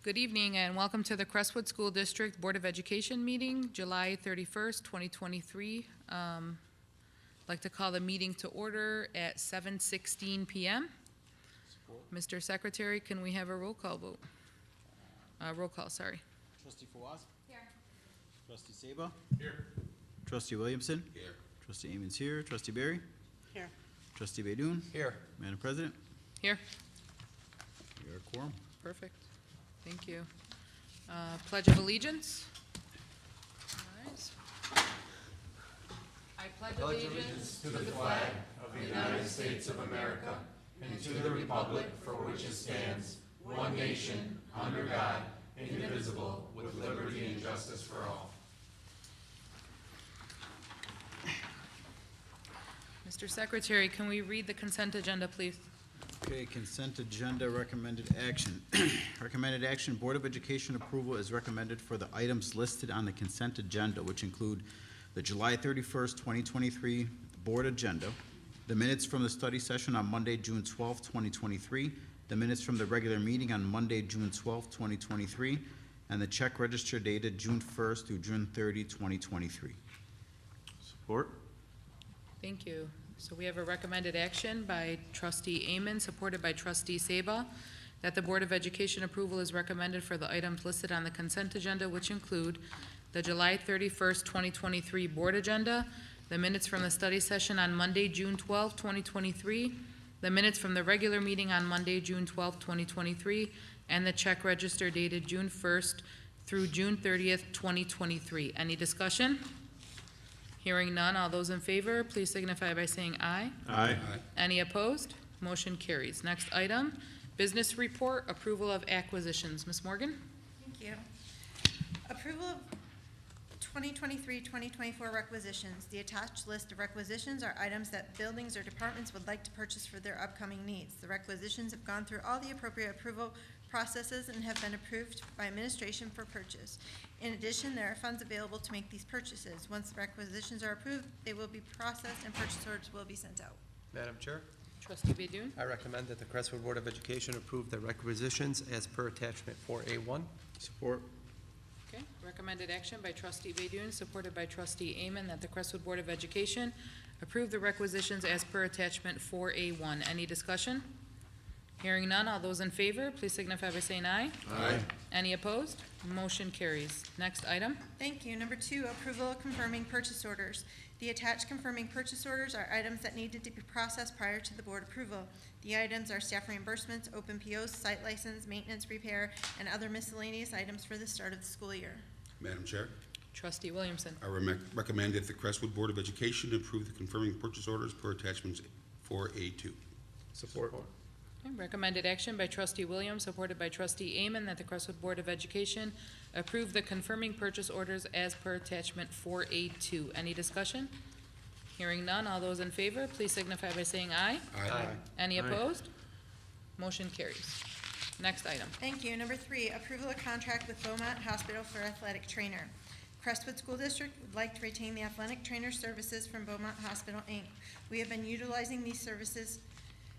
Good evening and welcome to the Crestwood School District Board of Education meeting, July 31st, 2023. I'd like to call the meeting to order at 7:16 p.m. Mr. Secretary, can we have a roll call vote? Roll call, sorry. Trustee Fawaz? Here. Trustee Saba? Here. Trustee Williamson? Here. Trustee Amon's here. Trustee Barry? Here. Trustee Baydoun? Here. Madam President? Here. We are a quorum. Perfect. Thank you. Pledge of allegiance. All right. I pledge allegiance To the flag of the United States of America and to the republic for which it stands, one nation, under God, indivisible, with liberty and justice for all. Mr. Secretary, can we read the consent agenda, please? Okay, consent agenda recommended action. Recommended action, Board of Education approval is recommended for the items listed on the consent agenda, which include the July 31st, 2023 board agenda, the minutes from the study session on Monday, June 12th, 2023, the minutes from the regular meeting on Monday, June 12th, 2023, and the check register dated June 1st through June 30, 2023. Support. Thank you. So we have a recommended action by Trustee Amon, supported by Trustee Saba, that the Board of Education approval is recommended for the items listed on the consent agenda, which include the July 31st, 2023 board agenda, the minutes from the study session on Monday, June 12th, 2023, the minutes from the regular meeting on Monday, June 12th, 2023, and the check register dated June 1st through June 30th, 2023. Any discussion? Hearing none, all those in favor, please signify by saying aye. Aye. Any opposed? Motion carries. Next item, business report, approval of acquisitions. Ms. Morgan? Thank you. Approval of 2023-2024 requisitions. The attached list of requisitions are items that buildings or departments would like to purchase for their upcoming needs. The requisitions have gone through all the appropriate approval processes and have been approved by administration for purchase. In addition, there are funds available to make these purchases. Once the requisitions are approved, they will be processed and purchase orders will be sent out. Madam Chair, Trustee Baydoun? I recommend that the Crestwood Board of Education approve the requisitions as per attachment 4A1. Support. Okay, recommended action by Trustee Baydoun, supported by Trustee Amon, that the Crestwood Board of Education approve the requisitions as per attachment 4A1. Any discussion? Hearing none, all those in favor, please signify by saying aye. Aye. Any opposed? Motion carries. Next item. Thank you. Number 2, approval of confirming purchase orders. The attached confirming purchase orders are items that needed to be processed prior to the board approval. The items are staff reimbursements, open POs, site license, maintenance, repair, and other miscellaneous items for the start of the school year. Madam Chair, Trustee Williamson. I recommend that the Crestwood Board of Education approve the confirming purchase orders per attachments 4A2. Support. Okay, recommended action by Trustee Williams, supported by Trustee Amon, that the Crestwood Board of Education approve the confirming purchase orders as per attachment 4A2. Any discussion? Hearing none, all those in favor, please signify by saying aye. Aye. Any Aye. opposed? Motion carries. Next item. Thank you. Number 3, approval of contract with Beaumont Hospital for athletic trainer. Crestwood School District would like to retain the athletic trainer services from Beaumont Hospital, Inc. We have been utilizing these services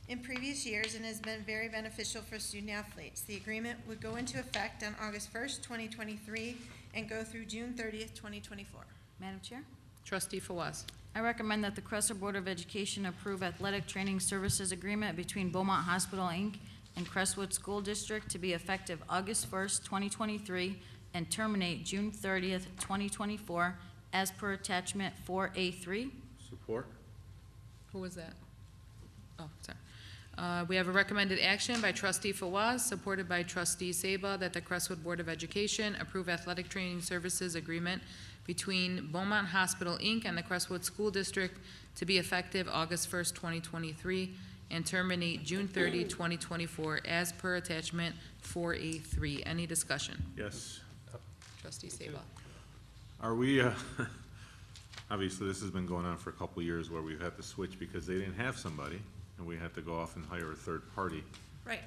in previous years and has been very beneficial for student athletes. The agreement would go into effect on August 1st, 2023, and go through June 30th, 2024. Madam Chair, Trustee Fawaz. I recommend that the Crestwood Board of Education approve athletic training services agreement between Beaumont Hospital, Inc. and Crestwood School District to be effective August 1st, 2023, and terminate June 30th, 2024, as per attachment 4A3. Support. Who was that? Oh, sorry. We have a recommended action by Trustee Fawaz, supported by Trustee Saba, that the Crestwood Board of Education approve athletic training services agreement between Beaumont Hospital, Inc. and the Crestwood School District to be effective August 1st, 2023, and terminate June 30, 2024, as per attachment 4A3. Any discussion? Yes. Trustee Saba. Are we, obviously this has been going on for a couple of years where we've had to switch because they didn't have somebody and we had to go off and hire a third party. Right.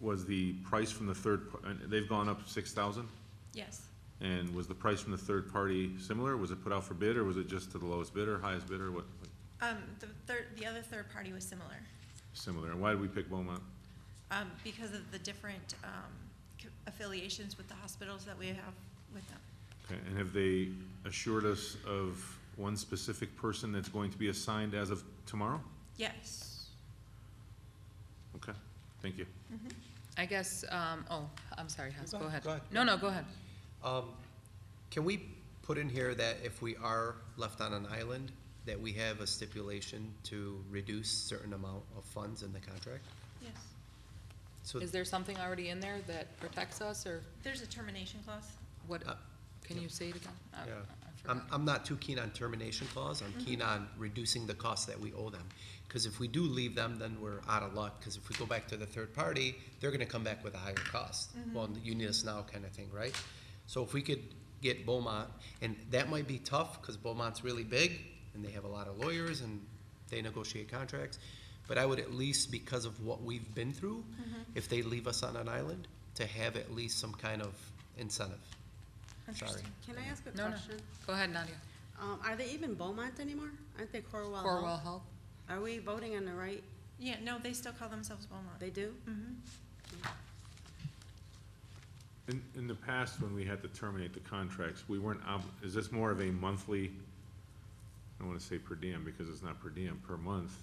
Was the price from the they've gone up 6,000? Yes. And was the price from the third party similar? Was it put out for bid or was it just to the lowest bidder, highest bidder? What? The other third party was similar. Similar. And why did we pick Beaumont? because of the different affiliations with the hospitals that we have with them. Okay, and have they assured us of one specific person that's going to be assigned as of tomorrow? Yes. Okay, thank you. I guess, oh, I'm sorry, Hess, go ahead. Go ahead. No, go ahead. Can we put in here that if we are left on an island, that we have a stipulation to reduce certain amount of funds in the contract? Yes. So, Is there something already in there that protects us, or There's a termination clause. what, can you say it again? I I'm forgot. not too keen on termination clause, I'm keen on reducing the costs that we owe them. Because if we do leave them, then we're out of luck, because if we go back to the third party, they're gonna come back with a higher cost. Well, you need us now kind of thing, right? So if we could get Beaumont, and that might be tough, because Beaumont's really big, and they have a lot of lawyers, and they negotiate contracts, but I would at least, because of what we've been through, if they leave us on an island, to have at least some kind of incentive. Sorry. Interesting. Can I ask a No, no, question? go ahead, Nadia. Are they even Beaumont anymore? Aren't they Corwell Health? Corwell Health? Are we voting on the right? Yeah, no, they still call themselves Beaumont. They do? In the past, when we had to terminate the contracts, we weren't, is this more of a monthly, I don't wanna say per diem, because it's not per diem, per month?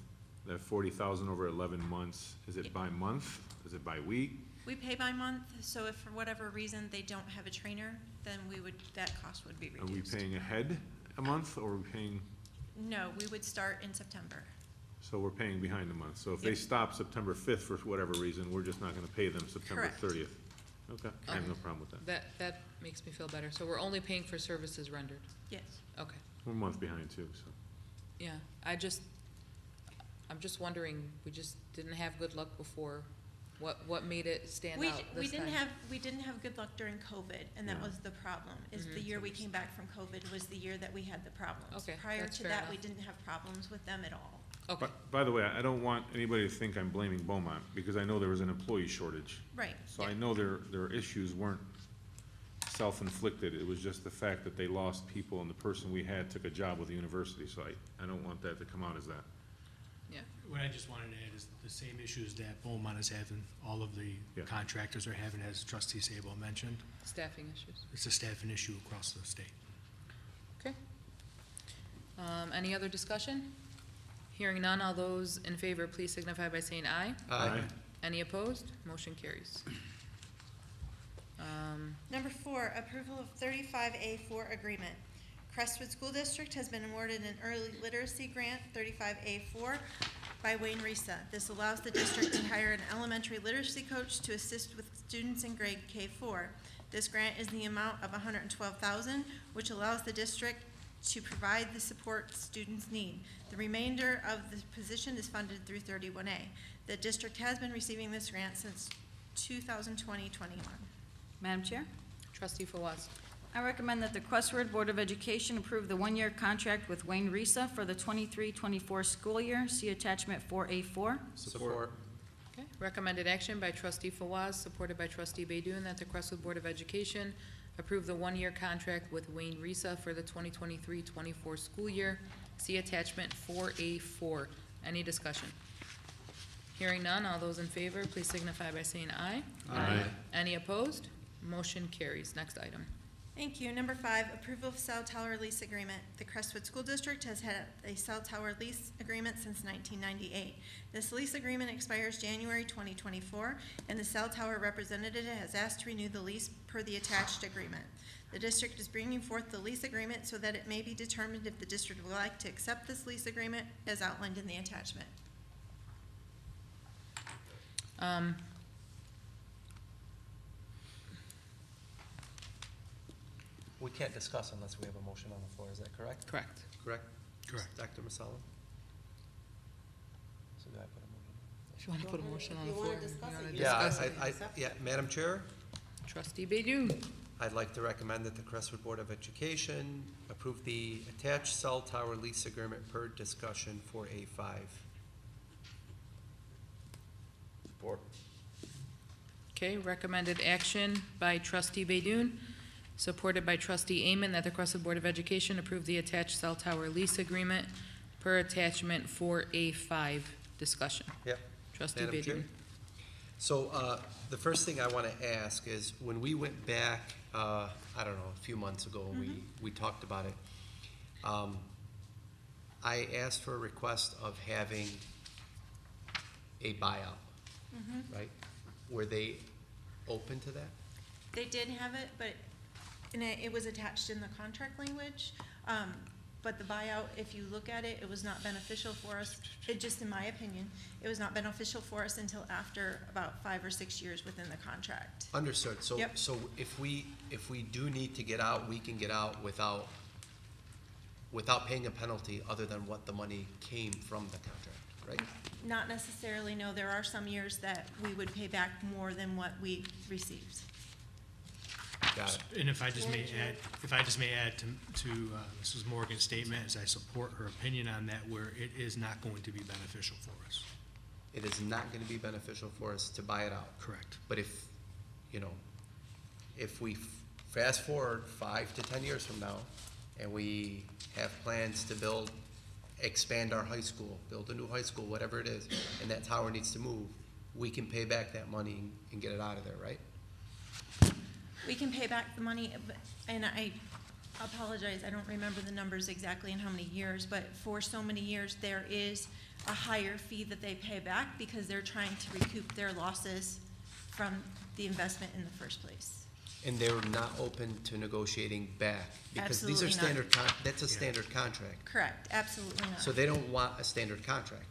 That 40,000 over 11 months, is it by month? Is it by week? We pay by month, so if for whatever reason they don't have a trainer, then that cost would be Are we reduced. paying ahead a month, or are we paying, No, we would start in September. so we're paying behind a month? So if they Yep. stop September 5th for whatever reason, we're just not gonna pay them September Correct. 30th? Okay, I have no problem with that. That makes me feel better. So we're only paying for services rendered? Yes. Okay, We're a month behind too, so. yeah, I'm just wondering, we just didn't have good luck before. What made it stand We, out we this didn't time? have, we didn't have good luck during COVID, and that Yeah. was the problem, is the year we came back from COVID was the year that we had the problems. Okay, Prior that's to fair that, we enough. didn't have problems with them at all. Okay, By the way, I don't want anybody to think I'm blaming Beaumont, because I know there was an employee shortage. Right. So I know their issues weren't self-inflicted, it was just the fact that they lost people and the person we had took a job with the university, so I don't want that to come out as that. yeah, What I just wanted to add is the same issues that Beaumont is having, all of the Yeah. contractors are having, as trustee Sable mentioned. staffing issues. It's a staffing issue across the state. Okay. Any other discussion? Hearing none, all those in favor, please signify by saying aye. Aye. Any opposed? Motion carries. Number 4, approval of 35A4 agreement. Crestwood School District has been awarded an early literacy grant, 35A4, by Wayne Risa. This allows the district to hire an elementary literacy coach to assist with students in grade K4. This grant is the amount of $112,000, which allows the district to provide the support students need. The remainder of the position is funded through 31A. The district has been receiving this grant since 2020-21. Madam Chair? Trustee Fawaz. I recommend that the Crestwood Board of Education approve the one-year contract with Wayne Risa for the 23-24 school year. See attachment 4A4. Support. Okay, recommended action by trustee Fawaz, supported by trustee Baydun, that the Crestwood Board of Education approve the one-year contract with Wayne Risa for the 2023-24 school year. See attachment 4A4. Any discussion? Hearing none, all those in favor, please signify by saying aye. Aye. Any opposed? Motion carries. Next item. Thank you. Number 5, approval of cell tower lease agreement. The Crestwood School District has had a cell tower lease agreement since 1998. This lease agreement expires January 2024, and the cell tower representative has asked to renew the lease per the attached agreement. The district is bringing forth the lease agreement so that it may be determined if the district would like to accept this lease agreement as outlined in the attachment. We can't discuss unless we have a motion on the floor, is that correct? Correct. Correct? Correct. Dr. Masalim? So do I put a motion? If you want to put a motion on the You floor. wanna discuss it, you Yeah, discuss it. yeah, Madam Chair, Trustee Baydun. I'd like to recommend that the Crestwood Board of Education approve the attached cell tower lease agreement per discussion for A5. Support. Okay, recommended action by trustee Baydun, supported by trustee Amen, that the Crestwood Board of Education approve the attached cell tower lease agreement per attachment 4A5. Discussion. Yep. Trustee Madam Chair? Baydun. So, the first thing I want to ask is, when we went back, I don't know, a few months ago, we talked about it. I asked for a request of having a buyout, right? Were they open to that? They did have it, but it was attached in the contract language. But the buyout, if you look at it, it was not beneficial for us. Just in my opinion, it was not beneficial for us until after about 5 or 6 years within the contract. Understood. So, Yep. so if we do need to get out, we can get out without paying a penalty other than what the money came from the contract, right? Not necessarily, no. There are some years that we would pay back more than what we received. Got it. And if I just may add to Mrs. Morgan's statement, as I support her opinion on that, where it is not going to be beneficial for us. It is not gonna be beneficial for us to buy it out. Correct. But if, if we fast forward 5 to 10 years from now, and we have plans to expand our high school, build a new high school, whatever it is, and that tower needs to move, we can pay back that money and get it out of there, right? We can pay back the money, and I apologize, I don't remember the numbers exactly in how many years, but for so many years, there is a higher fee that they pay back because they're trying to recoup their losses from the investment in the first place. And they're not open to negotiating back? Because these are Absolutely not. that's a standard contract. Correct, absolutely not. So they don't want a standard contract.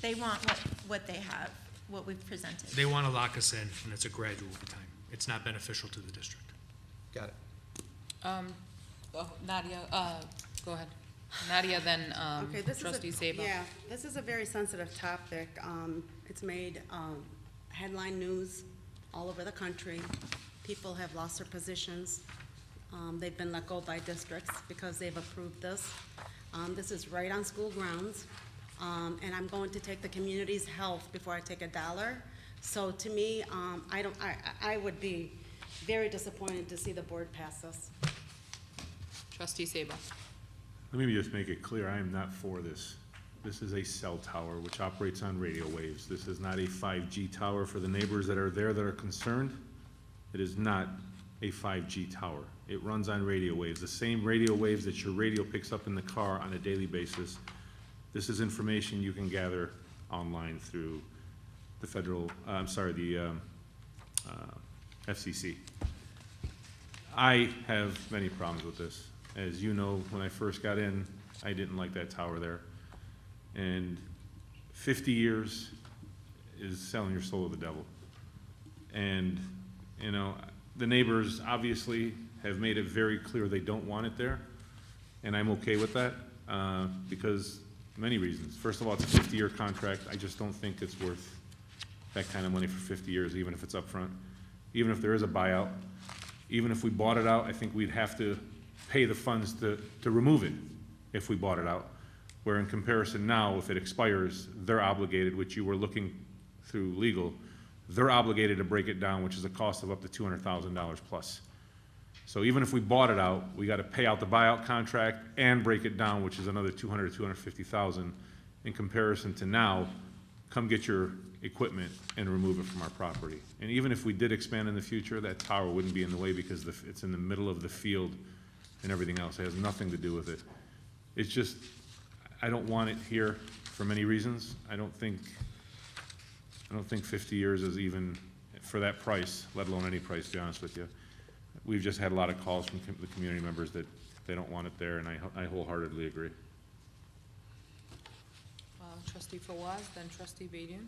They want what they have, what we've presented. They want to lock us in, and it's a gradual time. It's not beneficial to the district. Got it. Nadia, go ahead. Nadia, then, Okay, this is a- trustee Saba. Yeah, this is a very sensitive topic. It's made headline news all over the country. People have lost their positions. They've been let go by districts because they've approved this. This is right on school grounds, and I'm going to take the community's health before I take a dollar. So to me, I would be very disappointed to see the board pass this. Trustee Saba. Let me just make it clear, I am not for this. This is a cell tower which operates on radio waves. This is not a 5G tower. For the neighbors that are there that are concerned, it is not a 5G tower. It runs on radio waves, the same radio waves that your radio picks up in the car on a daily basis. This is information you can gather online through the FCC. I have many problems with this. As you know, when I first got in, I didn't like that tower there. And 50 years is selling your soul to the devil. And, the neighbors obviously have made it very clear they don't want it there. And I'm okay with that, because many reasons. First of all, it's a 50-year contract. I just don't think it's worth that kind of money for 50 years, even if it's upfront. Even if there is a buyout, even if we bought it out, I think we'd have to pay the funds to remove it if we bought it out. Where in comparison now, if it expires, they're obligated, which you were looking through legal, they're obligated to break it down, which is a cost of up to $200,000 plus. So even if we bought it out, we gotta pay out the buyout contract and break it down, which is another $200,000 to $250,000. In comparison to now, come get your equipment and remove it from our property. And even if we did expand in the future, that tower wouldn't be in the way because it's in the middle of the field and everything else. It has nothing to do with it. It's just, I don't want it here for many reasons. I don't think 50 years is even for that price, let alone any price, to be honest with you. We've just had a lot of calls from the community members that they don't want it there, and I wholeheartedly agree. Trustee Fawaz, then trustee Badian.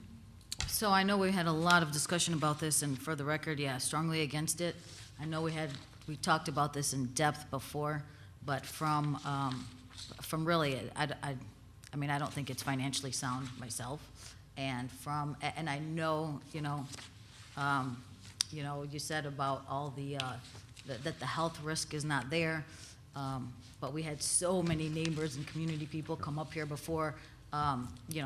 So I know we had a lot of discussion about this, and for the record, yeah, strongly against it. I know we talked about this in depth before, but from really, I mean, I don't think it's financially sound myself. And I know, you said about all that the health risk is not there. But we had so many neighbors and community people come up here before,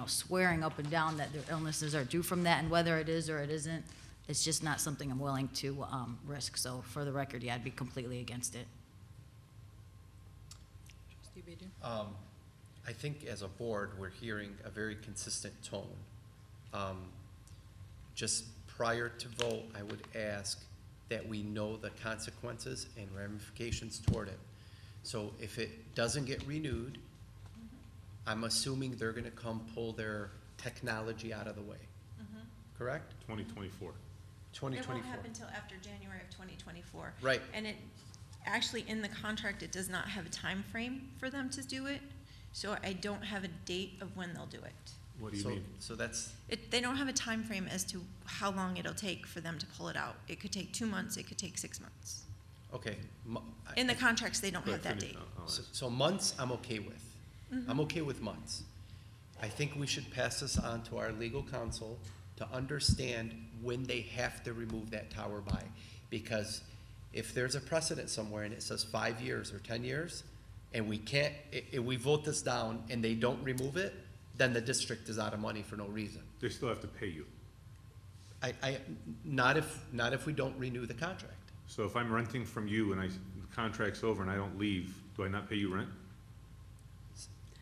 swearing up and down that their illnesses are due from that, and whether it is or it isn't, it's just not something I'm willing to risk. So for the record, yeah, I'd be completely against it. Trustee Badian. I think as a board, we're hearing a very consistent tone. Just prior to vote, I would ask that we know the consequences and ramifications toward it. So if it doesn't get renewed, I'm assuming they're gonna come pull their technology out of the way, correct? 2024. It 2024. won't happen until after January of 2024. Right. And it, actually, in the contract, it does not have a time frame for them to do it, so I don't have a date of when they'll do it. What do you So- mean? So that's, They don't have a time frame as to how long it'll take for them to pull it out. It could take 2 months, it could take 6 months. okay. In the contracts, they don't Go have ahead, that finish. date. I'll So, ask. so months, I'm okay with. I'm okay with months. I think we should pass this on to our legal counsel to understand when they have to remove that tower by. Because if there's a precedent somewhere and it says 5 years or 10 years, and we can't, if we vote this down and they don't remove it, then the district is out of money for no reason. They still have to pay you. Not if we don't renew the contract. So if I'm renting from you and the contract's over and I don't leave, do I not pay you rent?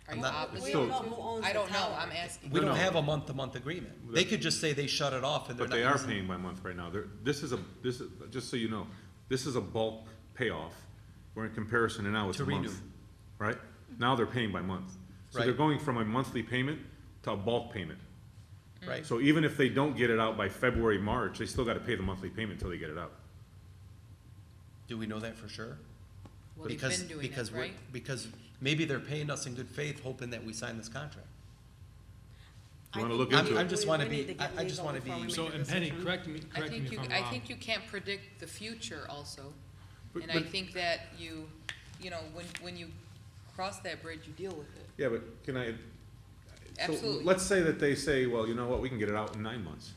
Are I'm you not- obligated So- We don't know who owns I the don't know, tower. I'm asking. We No, don't no. have a month-to-month agreement. They could just say they shut it off and they're But not they are using it. paying by month right now. This is, just so you know, this is a bulk payoff, where in comparison to now it's To a month. renew. Right? Now they're paying by month. So they're Right. going from a monthly payment to a bulk payment. Right? So even if they don't get it out by February, March, they still gotta pay the monthly payment until they get it out. Do we know that for sure? Well, they've Because- been doing because it, we're- right? Because maybe they're paying us in good faith, hoping that we sign this contract. You wanna I look think into we- it? I'm just we- wanna we be- need to get I just legal wanna before be- we make So, a and Penny, decision. correct me I if think I'm I wrong. think you can't predict the future also. But- And I but- think that you know, when you cross that bridge, you deal with it. Yeah, but can I? So Absolutely. let's say that they say, well, you know what, we can get it out in 9 months.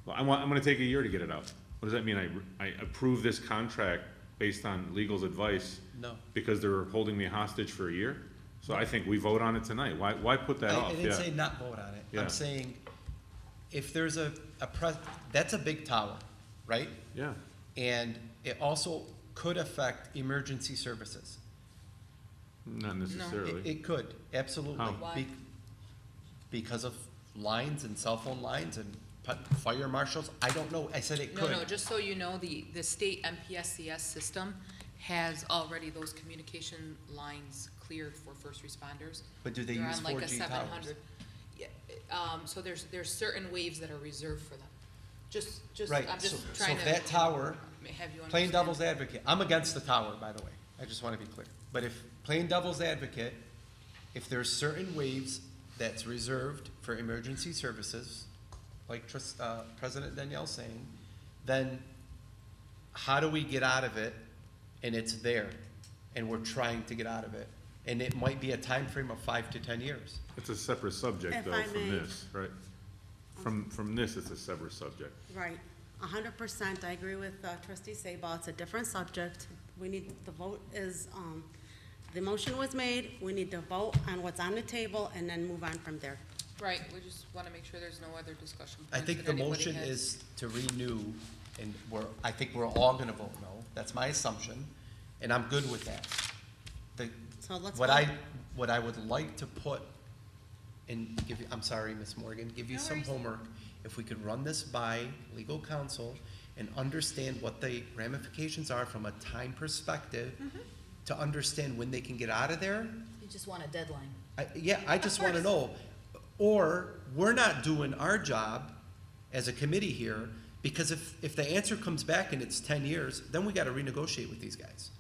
Well, I'm gonna take a year to get it out. What does that mean? I approve this contract based on legal's advice No. because they're holding me hostage for a year? So I think we vote on it tonight. Why put that I off? didn't Yeah. say not vote on it. Yeah. I'm saying, if there's that's a big tower, right? Yeah, And it also could affect emergency services. not necessarily. It could, absolutely. How? Why? Because of lines and cell phone lines and fire marshals, I don't know, I said it No, could. no, just so you know, the state MPSCS system has already those communication lines cleared for first responders. But do they They're use on like a 4G 700. Yeah, so there's certain waves that are reserved for them. Just, Right, I'm so just so trying if to. that tower, Have you playing understand. devil's advocate, I'm against the tower, by the way, I just wanna be clear. But if, playing devil's advocate, if there's certain waves that's reserved for emergency services, like President Danielle's saying, then how do we get out of it and it's there, and we're trying to get out of it? And it might be a time frame of 5 to 10 years. It's a separate subject If though I from may. this, right? From this, it's a separate subject. Right, 100%, I agree with trustee Sabah, it's a different subject. We need, the vote is, the motion was made, we need to vote on what's on the table and then move on from there. Right, we just wanna make sure there's no other discussion I points think that the anybody motion has. is to renew, and I think we're all gonna vote no, that's my assumption, and I'm good with that. So let's What vote. what I would like to put, and give you, I'm sorry, Ms. Morgan, give you No some worries. homework, if we could run this by legal counsel and understand what the ramifications are from a time perspective, to understand when they can get out of there, You just want a deadline. I just wanna know. Or, we're not doing our job as a committee here, because if the answer comes back and it's 10 years, then we gotta renegotiate with these guys.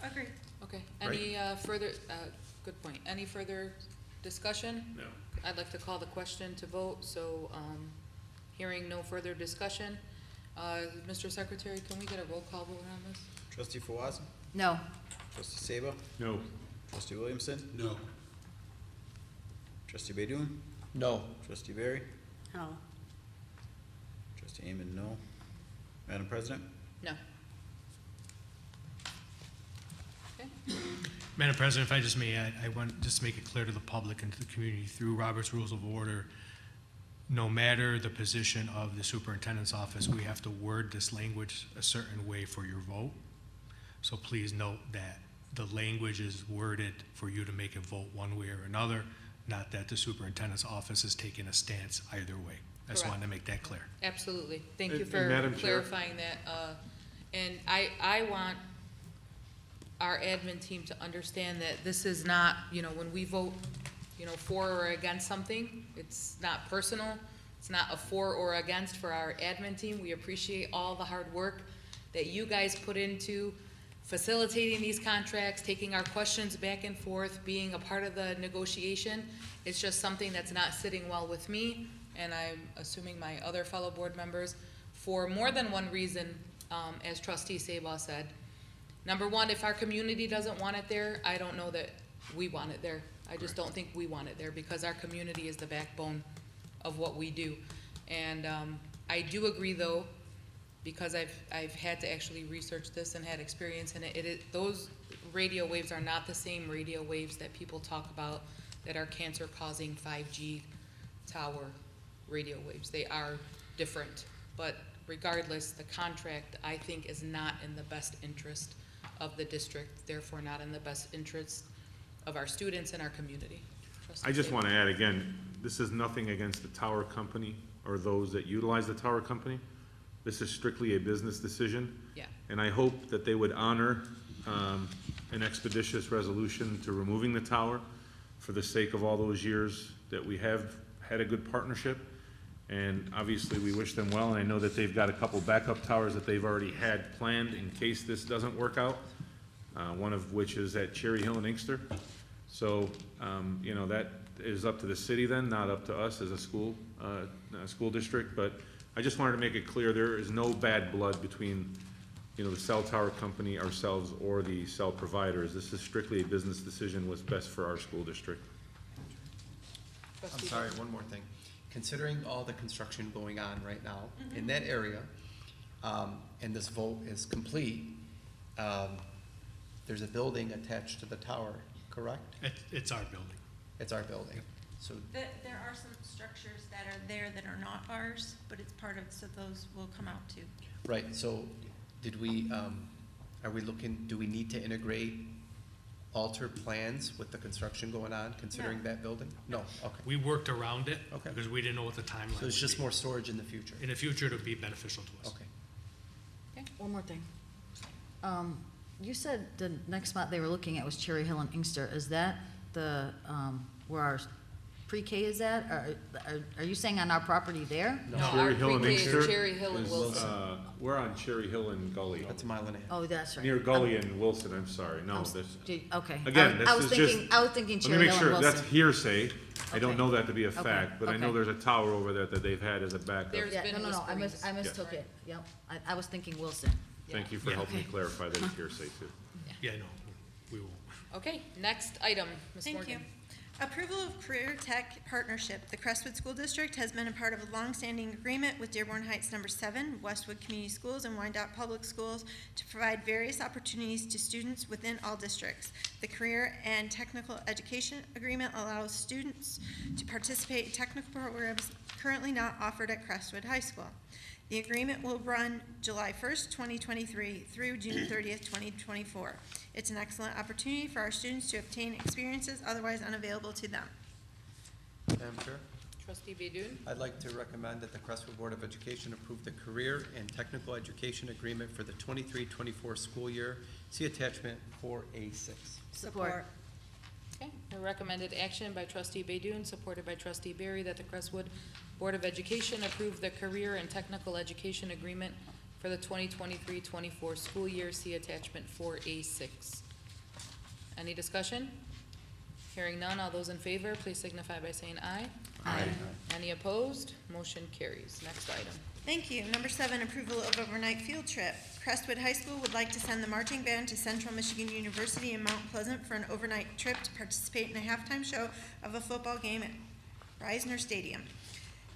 Agreed. Okay, any further, good point, any further discussion? No. I'd like to call the question to vote, so, hearing no further discussion, Mr. Secretary, can we get a roll call vote on this? Trustee Fawaz? No. Trustee Sabah? No, Trustee Williamson? No. Trustee Baydoun? No. Trustee Barry? No. Trustee Amen, no. Madam President? No. Okay, Madam President, if I just may add, I want just to make it clear to the public and to the community through Robert's Rules of Order, no matter the position of the superintendent's office, we have to word this language a certain way for your vote. So please note that the language is worded for you to make a vote one way or another. not that the superintendent's office is taking a stance either way. I just wanted to make that clear. Absolutely. Thank you And for Madam Chair? clarifying that. And I want our admin team to understand that this is not, when we vote, for or against something, it's not personal. It's not a for or against for our admin team. We appreciate all the hard work that you guys put into facilitating these contracts, taking our questions back and forth, being a part of the negotiation. It's just something that's not sitting well with me, and I'm assuming my other fellow board members, for more than one reason, as trustee Sabah said. Number one, if our community doesn't want it there, I don't know that we want it there. I just don't think we want it there, because our community is the backbone of what we do. And I do agree, though, because I've had to actually research this and had experience in it. Those radio waves are not the same radio waves that people talk about that are cancer-causing 5G tower radio waves. They are different, but regardless, the contract, I think, is not in the best interest of the district, therefore not in the best interest of our students and our community. Trustee I just Sabah. want to add again, this is nothing against the tower company or those that utilize the tower company. This is strictly a business decision. Yeah. And I hope that they would honor an expeditious resolution to removing the tower for the sake of all those years that we have had a good partnership. And obviously, we wish them well, and I know that they've got a couple backup towers that they've already had planned in case this doesn't work out, one of which is at Cherry Hill and Inkster. So, that is up to the city then, not up to us as a school district. But I just wanted to make it clear, there is no bad blood between, the cell tower company, ourselves, or the cell providers. This is strictly a business decision, what's best for our school district. I'm Trustee sorry, Bowman. one more thing. Considering all the construction going on right now in that area, and this vote is complete, there's a building attached to the tower, correct? It's our building. It's our building. So, There are some structures that are there that are not ours, but it's part of, so those will come out too. right, so did we, are we looking, do we need to integrate, alter plans with the construction going on, considering No. that building? No, okay. We worked around it Okay. because we didn't know what the timeline would be. So it's just more storage in the future? In the future, it'll be beneficial to us. Okay. One more thing. You said the next spot they were looking at was Cherry Hill and Inkster. Is that the, where our pre-K is at? Are you saying on our property there? No, Cherry our Hill and pre-K is Inkster Cherry Hill and is, Wilson. We're on Cherry Hill and Gully. That's a mile and a half. Oh, that's right. Near Gully and Wilson, I'm sorry, no, I'm- this, Okay. again, I this was is just. thinking, I was thinking Let me Cherry make Hill sure, and that's Wilson. hearsay. I don't Okay. know that to be a Okay, fact, but I know okay. there's a tower over there that they've had as a backup. There's Yeah, been no, I whisperings. mistook it. Yep. I was thinking Wilson. Thank you for Yeah. helping me Okay. clarify that it's hearsay too. Yeah, no, we won't. Okay, next item, Ms. Thank you. Morgan. Approval of Career Tech Partnership. The Crestwood School District has been a part of a longstanding agreement with Dearborn Heights No. 7, Westwood Community Schools, and Wyandotte Public Schools to provide various opportunities to students within all districts. The Career and Technical Education Agreement allows students to participate in technical programs currently not offered at Crestwood High School. The agreement will run July 1st, 2023 through June 30th, 2024. It's an excellent opportunity for our students to obtain experiences otherwise unavailable to them. Madam Chair? Trustee Badun? I'd like to recommend that the Crestwood Board of Education approve the Career and Technical Education Agreement for the 23-24 school year. See attachment 4A6. Support. Okay, a recommended action by trustee Badun, supported by trustee Barry, that the Crestwood Board of Education approve the Career and Technical Education Agreement for the 2023-24 school year. See attachment 4A6. Any discussion? Hearing none, all those in favor, please signify by saying aye. Aye. Any opposed? Motion carries. Next item. Thank you. Number 7, approval of overnight field trip. Crestwood High School would like to send the marching band to Central Michigan University in Mount Pleasant for an overnight trip to participate in a halftime show of a football game at Reisner Stadium.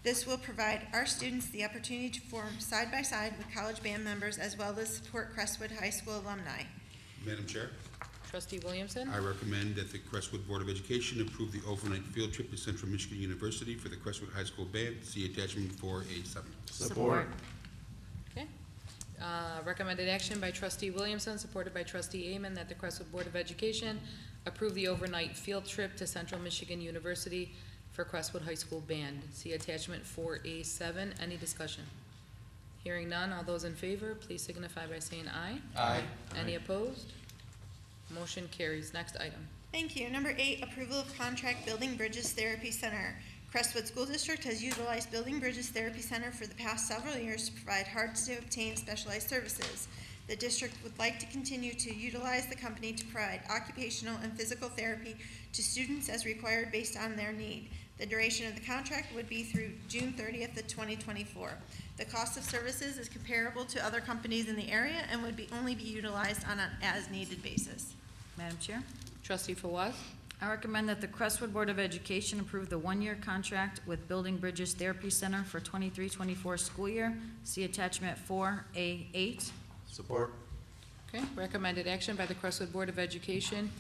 This will provide our students the opportunity to form side by side with college band members as well as support Crestwood High School alumni. Madam Chair, Trustee Williamson? I recommend that the Crestwood Board of Education approve the overnight field trip to Central Michigan University for the Crestwood High School Band. See attachment 4A7. Support. Okay. Recommended action by trustee Williamson, supported by trustee Amen, that the Crestwood Board of Education approve the overnight field trip to Central Michigan University for Crestwood High School Band. See attachment 4A7. Any discussion? Hearing none, all those in favor, please signify by saying aye. Aye. Any opposed? Motion carries. Next item. Thank you. Number 8, approval of contract Building Bridges Therapy Center. Crestwood School District has utilized Building Bridges Therapy Center for the past several years to provide hard-to-obtain specialized services. The district would like to continue to utilize the company to provide occupational and physical therapy to students as required based on their need. The duration of the contract would be through June 30th of 2024. The cost of services is comparable to other companies in the area and would only be utilized on an as-needed basis. Madam Chair, Trustee Fawaz? I recommend that the Crestwood Board of Education approve the one-year contract with Building Bridges Therapy Center for 23-24 school year. See attachment 4A8. Support. Okay, recommended action by the Crestwood Board of Education,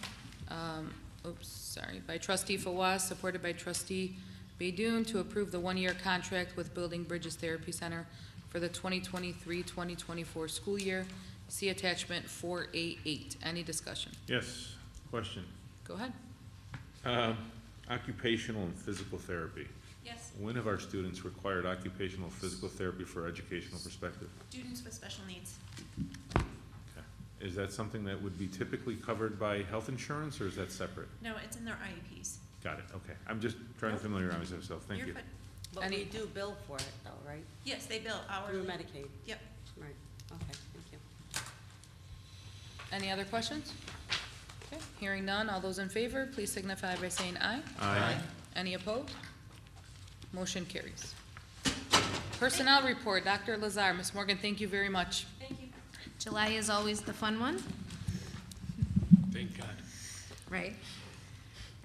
by trustee Fawaz, supported by trustee Baidoon, to approve the one-year contract with Building Bridges Therapy Center for the 2023-2024 school year. See attachment 4A8. Any discussion? Yes, question. Go ahead. Occupational and physical therapy. Yes, When have our students required occupational physical therapy for educational perspective? students with special needs. Okay. Is that something that would be typically covered by health insurance, or is that separate? No, it's in their IEPs. Got it, okay. I'm just trying to familiarize myself, thank You're you. fine. But Any- we do bill for it though, right? Yes, they bill Through hourly. Medicaid, Yep. right, okay, thank you. Any other questions? Okay, hearing none, all those in favor, please signify by saying aye. Aye. Any opposed? Motion carries. Personnel report, Dr. Lazar. Ms. Morgan, thank you very much. Thank you. July is always the fun one, Thank God. right?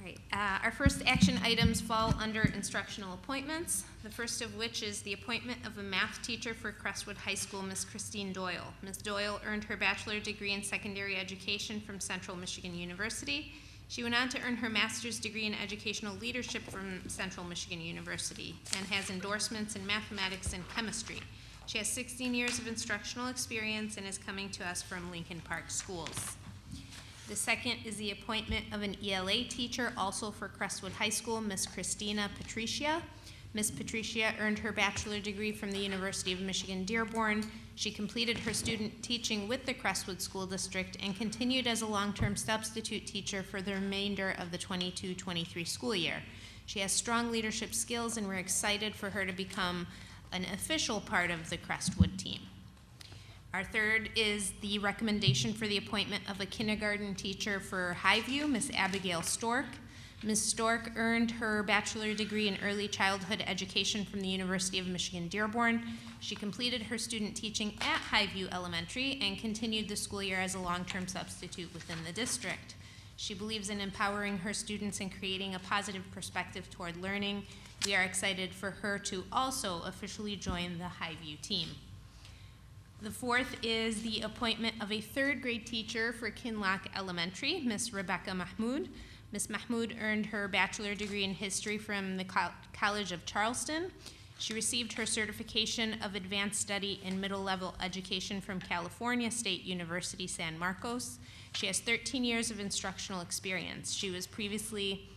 All right, our first action items fall under instructional appointments, the first of which is the appointment of a math teacher for Crestwood High School, Ms. Christine Doyle. Ms. Doyle earned her bachelor's degree in secondary education from Central Michigan University. She went on to earn her master's degree in educational leadership from Central Michigan University and has endorsements in mathematics and chemistry. She has 16 years of instructional experience and is coming to us from Lincoln Park Schools. The second is the appointment of an ELA teacher, also for Crestwood High School, Miss Christina Patricia. Miss Patricia earned her bachelor degree from the University of Michigan Dearborn. She completed her student teaching with the Crestwood School District and continued as a long-term substitute teacher for the remainder of the 22-23 school year. She has strong leadership skills, and we're excited for her to become an official part of the Crestwood team. Our third is the recommendation for the appointment of a kindergarten teacher for Highview, Miss Abigail Stork. Ms. Stork earned her bachelor degree in early childhood education from the University of Michigan Dearborn. She completed her student teaching at Highview Elementary and continued the school year as a long-term substitute within the district. She believes in empowering her students and creating a positive perspective toward learning. We are excited for her to also officially join the Highview team. The fourth is the appointment of a third grade teacher for Kinloch Elementary, Miss Rebecca Mahmoud. Ms. Mahmoud earned her bachelor degree in history from the College of Charleston. She received her certification of advanced study in middle level education from California State University, San Marcos. She has 13 years of instructional experience. She was previously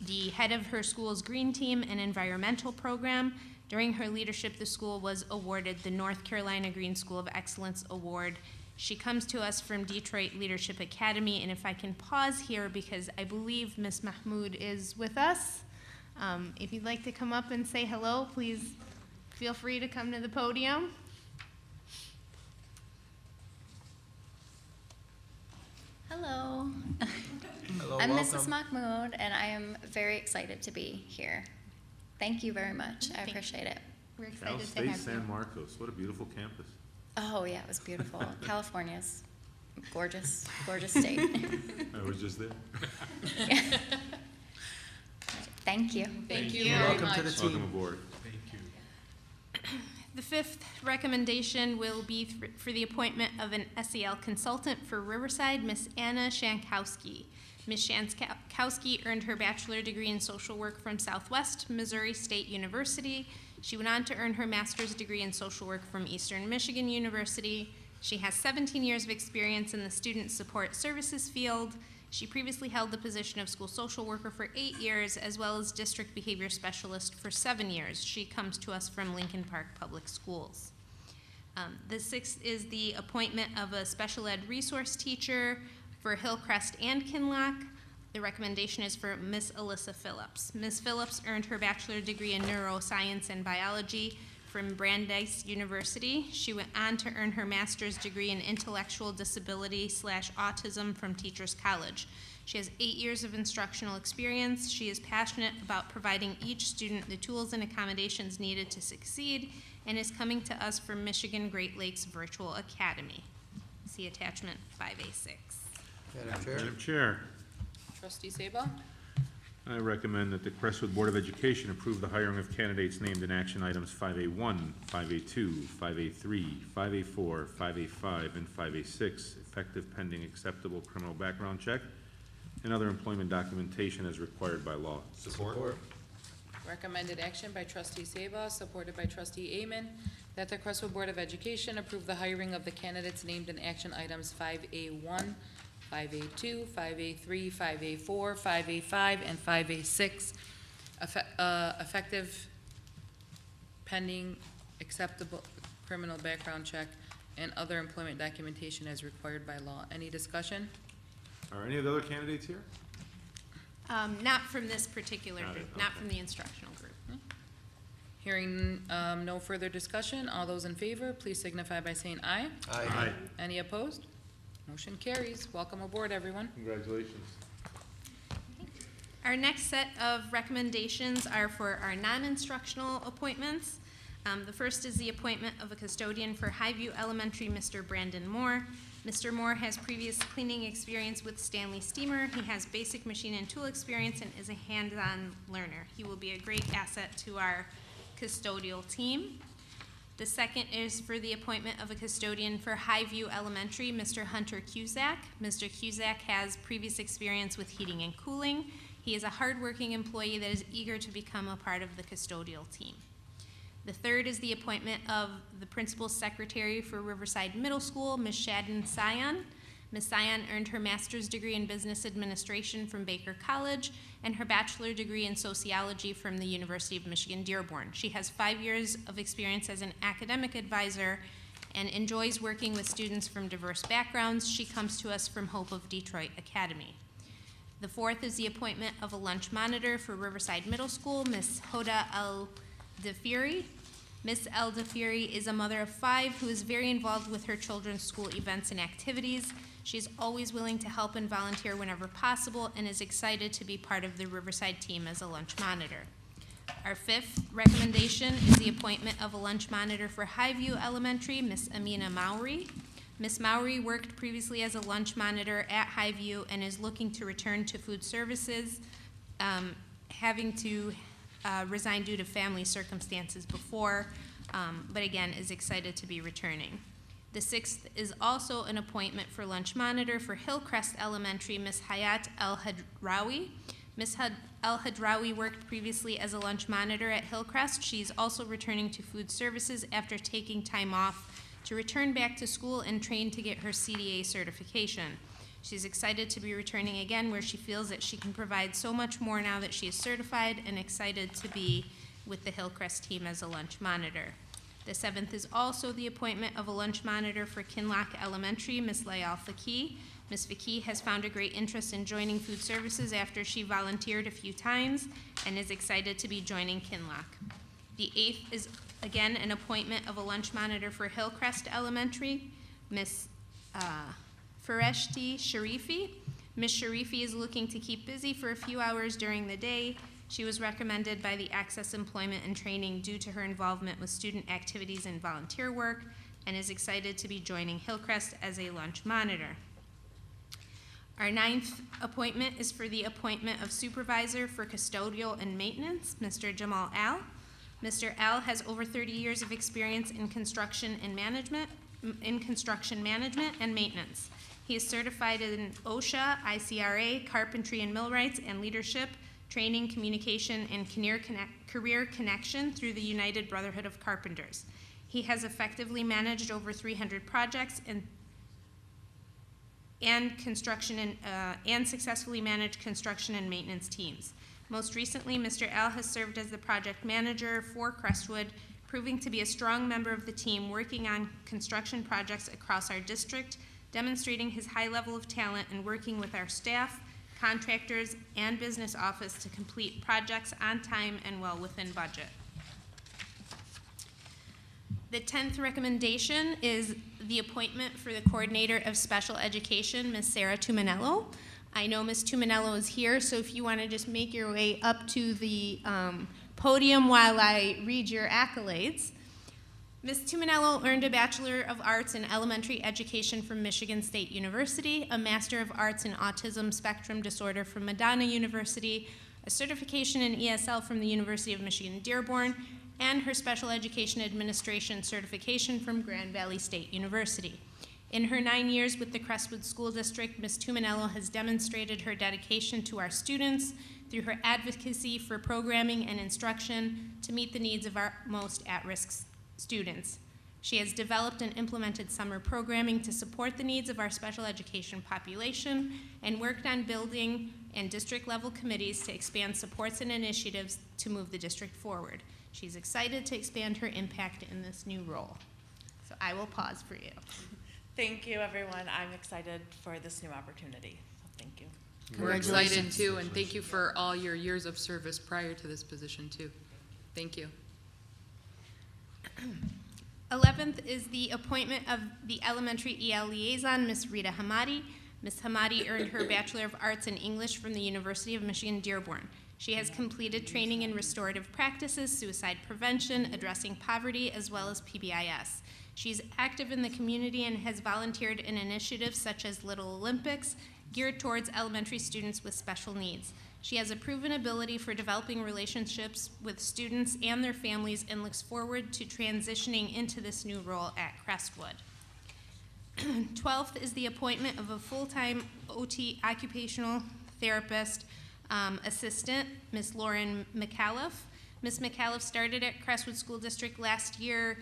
the head of her school's green team and environmental program. During her leadership, the school was awarded the North Carolina Green School of Excellence Award. She comes to us from Detroit Leadership Academy, and if I can pause here, because I believe Ms. Mahmoud is with us. If you'd like to come up and say hello, please feel free to come to the podium. Hello. Hello, I'm welcome. Mrs. Mahmoud, and I am very excited to be here. Thank you very much. I appreciate it. We're Cal excited to State have San you. Marcos, what a beautiful campus. Oh, yeah, it was beautiful. California's gorgeous, gorgeous state. I was just there. Yeah. Thank you. Thank you You're very welcome to much. the Welcome team. aboard. Thank you. The fifth recommendation will be for the appointment of an SEL consultant for Riverside, Miss Anna Shankowski. Ms. Shankowski earned her bachelor degree in social work from Southwest Missouri State University. She went on to earn her master's degree in social work from Eastern Michigan University. She has 17 years of experience in the student support services field She previously held the position of school social worker for 8 years, as well as district behavior specialist for 7 years. She comes to us from Lincoln Park Public Schools. The sixth is the appointment of a special ed resource teacher for Hillcrest and Kinloch. The recommendation is for Miss Alyssa Phillips. Miss Phillips earned her bachelor's degree in neuroscience and biology from Brandeis University. She went on to earn her master's degree in intellectual disability/autism from Teachers College. She has 8 years of instructional experience. She is passionate about providing each student the tools and accommodations needed to succeed, and is coming to us from Michigan Great Lakes Virtual Academy. See attachment 5A6. Madam Chair? Madam Chair, Trustee Sabah? I recommend that the Crestwood Board of Education approve the hiring of candidates named in action items 5A1, 5A2, 5A3, 5A4, 5A5, and 5A6, effective pending acceptable criminal background check and other employment documentation as required by law. Support. Recommended action by trustee Sabah, supported by trustee Amen, that the Crestwood Board of Education approve the hiring of the candidates named in action items 5A1, 5A2, 5A3, 5A4, 5A5, and 5A6, effective pending acceptable criminal background check and other employment documentation as required by law. Any discussion? Are any of the other candidates here? Not from this particular Got it, group, not okay. from the instructional group. Hearing no further discussion, all those in favor, please signify by saying aye. Aye. Any opposed? Motion carries. Welcome aboard, everyone. Congratulations. Our next set of recommendations are for our non-instructional appointments. The first is the appointment of a custodian for Highview Elementary, Mr. Brandon Moore. Mr. Moore has previous cleaning experience with Stanley Steamer. He has basic machine and tool experience and is a hands-on learner. He will be a great asset to our custodial team. The second is for the appointment of a custodian for Highview Elementary, Mr. Hunter Cusack. Mr. Cusack has previous experience with heating and cooling. He is a hardworking employee that is eager to become a part of the custodial team. The third is the appointment of the principal secretary for Riverside Middle School, Ms. Shadden Sion. Ms. Sion earned her master's degree in business administration from Baker College and her bachelor degree in sociology from the University of Michigan Dearborn. She has 5 years of experience as an academic advisor and enjoys working with students from diverse backgrounds. She comes to us from Hope of Detroit Academy. The fourth is the appointment of a lunch monitor for Riverside Middle School, Ms. Hoda El-Defiri. Ms. El-Defiri is a mother of 5 who is very involved with her children's school events and activities. She is always willing to help and volunteer whenever possible and is excited to be part of the Riverside team as a lunch monitor. Our fifth recommendation is the appointment of a lunch monitor for Highview Elementary, Ms. Amina Mowry. Ms. Mowry worked previously as a lunch monitor at Highview and is looking to return to food services, having to resign due to family circumstances before, but again, is excited to be returning. The sixth is also an appointment for lunch monitor for Hillcrest Elementary, Ms. Hayat El-Hadrawi. Ms. El-Hadrawi worked previously as a lunch monitor at Hillcrest. She's also returning to food services after taking time off to return back to school and train to get her CDA certification. She's excited to be returning again, where she feels that she can provide so much more now that she is certified, and excited to be with the Hillcrest team as a lunch monitor. The seventh is also the appointment of a lunch monitor for Kinloch Elementary, Ms. Layal Faki. Ms. Faki has found a great interest in joining food services after she volunteered a few times and is excited to be joining Kinloch. The eighth is, again, an appointment of a lunch monitor for Hillcrest Elementary, Ms. Fareshti Sharifi. Ms. Sharifi is looking to keep busy for a few hours during the day. She was recommended by the Access Employment and Training due to her involvement with student activities and volunteer work, and is excited to be joining Hillcrest as a lunch monitor. Our ninth appointment is for the appointment of supervisor for custodial and maintenance, Mr. Jamal Al. Mr. Al has over 30 years of experience in construction management and maintenance. He is certified in OSHA, ICRA, carpentry and millwrights, and leadership, training, communication, and career connection through the United Brotherhood of Carpenters. He has effectively managed over 300 projects and and and successfully manage construction and maintenance teams. Most recently, Mr. Al has served as the project manager for Crestwood, proving to be a strong member of the team working on construction projects across our district, demonstrating his high level of talent and working with our staff, contractors, and business office to complete projects on time and well within budget. The 10th recommendation is the appointment for the Coordinator of Special Education, Ms. Sarah Tuminello. I know Ms. Tuminello is here, so if you want to just make your way up to the podium while I read your accolades. Ms. Tuminello earned a Bachelor of Arts in Elementary Education from Michigan State University, a Master of Arts in Autism Spectrum Disorder from Madonna University, a certification in ESL from the University of Michigan Dearborn, and her Special Education Administration certification from Grand Valley State University. In her 9 years with the Crestwood School District, Ms. Tuminello has demonstrated her dedication to our students through her advocacy for programming and instruction to meet the needs of our most at-risk students. She has developed and implemented summer programming to support the needs of our special education population and worked on building and district-level committees to expand supports and initiatives to move the district forward. She's excited to expand her impact in this new role. So I will pause for you. Thank you, everyone. I'm excited for this new opportunity. So thank you. We're excited too, and thank you for all your years of service prior to this position too. Thank you. 11th is the appointment of the elementary EL liaison, Ms. Rita Hamadi. Ms. Hamadi earned her Bachelor of Arts in English from the University of Michigan Dearborn. She has completed training in restorative practices, suicide prevention, addressing poverty, as well as PBIS. She's active in the community and has volunteered in initiatives such as Little Olympics, geared towards elementary students with special needs. She has a proven ability for developing relationships with students and their families and looks forward to transitioning into this new role at Crestwood. 12th is the appointment of a full-time OT occupational therapist assistant, Ms. Lauren McAuliffe. Ms. McAuliffe started at Crestwood School District last year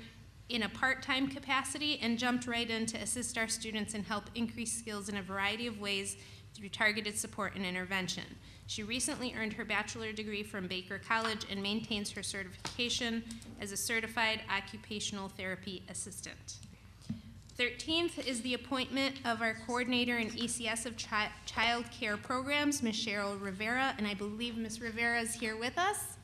in a part-time capacity and jumped right in to assist our students and help increase skills in a variety of ways through targeted support and intervention. She recently earned her bachelor degree from Baker College and maintains her certification as a certified occupational therapy assistant. 13th is the appointment of our coordinator in ECS of child care programs, Ms. Cheryl Rivera, and I believe Ms. Rivera is here with us.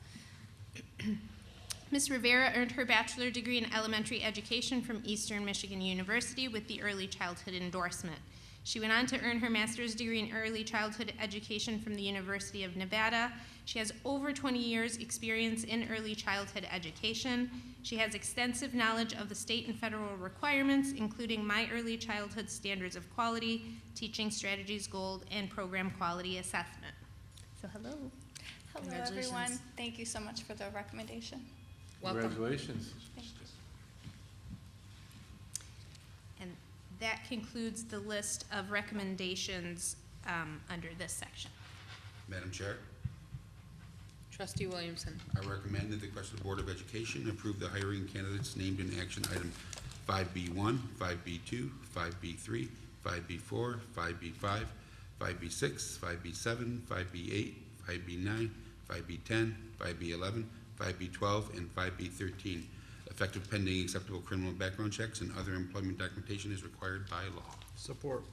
Ms. Rivera earned her bachelor degree in elementary education from Eastern Michigan University with the early childhood endorsement. She went on to earn her master's degree in early childhood education from the University of Nevada. She has over 20 years experience in early childhood education. She has extensive knowledge of the state and federal requirements, including My Early Childhood Standards of Quality, Teaching Strategies Gold, and Program Quality Assessment. So hello. Hello, Congratulations. everyone. Thank you so much for the recommendation. Welcome. Congratulations. And that concludes the list of recommendations under this section. Madam Chair, Trustee Williamson. I recommend that the Crestwood Board of Education approve the hiring candidates named in action item 5B1, 5B2, 5B3, 5B4, 5B5, 5B6, 5B7, 5B8, 5B9, 5B10, 5B11, 5B12, and 5B13, effective pending acceptable criminal background checks and other employment documentation is required by law. Support.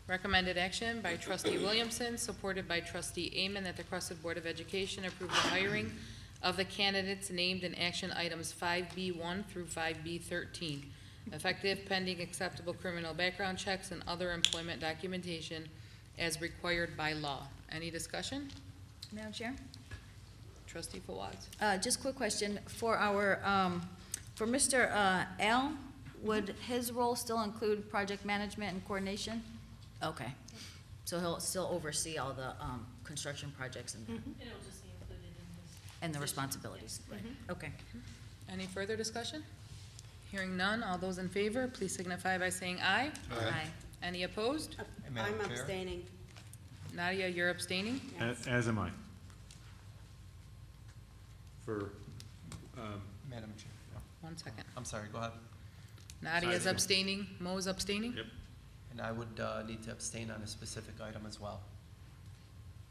Recommended action by Trustee Williamson, supported by Trustee Amen, that the Crestwood Board of Education approve the hiring of the candidates named in action items 5B1 through 5B13, effective pending acceptable criminal background checks and other employment documentation as required by law. Any discussion? Madam Chair? Trustee Fawaz. Just a quick question. For our, for Mr. Al, would his role still include project management and coordination? Okay. So he'll still oversee all the construction projects and the responsibilities? Right. Okay. Any further discussion? Hearing none, all those in favor, please signify by saying aye. Aye. Any opposed? I'm abstaining. Nadia, you're abstaining? As am I. For, Madam Chair. 1 second. I'm sorry, go ahead. Nadia's Sorry. abstaining, Mo's abstaining? Yep. And I would need to abstain on a specific item as well.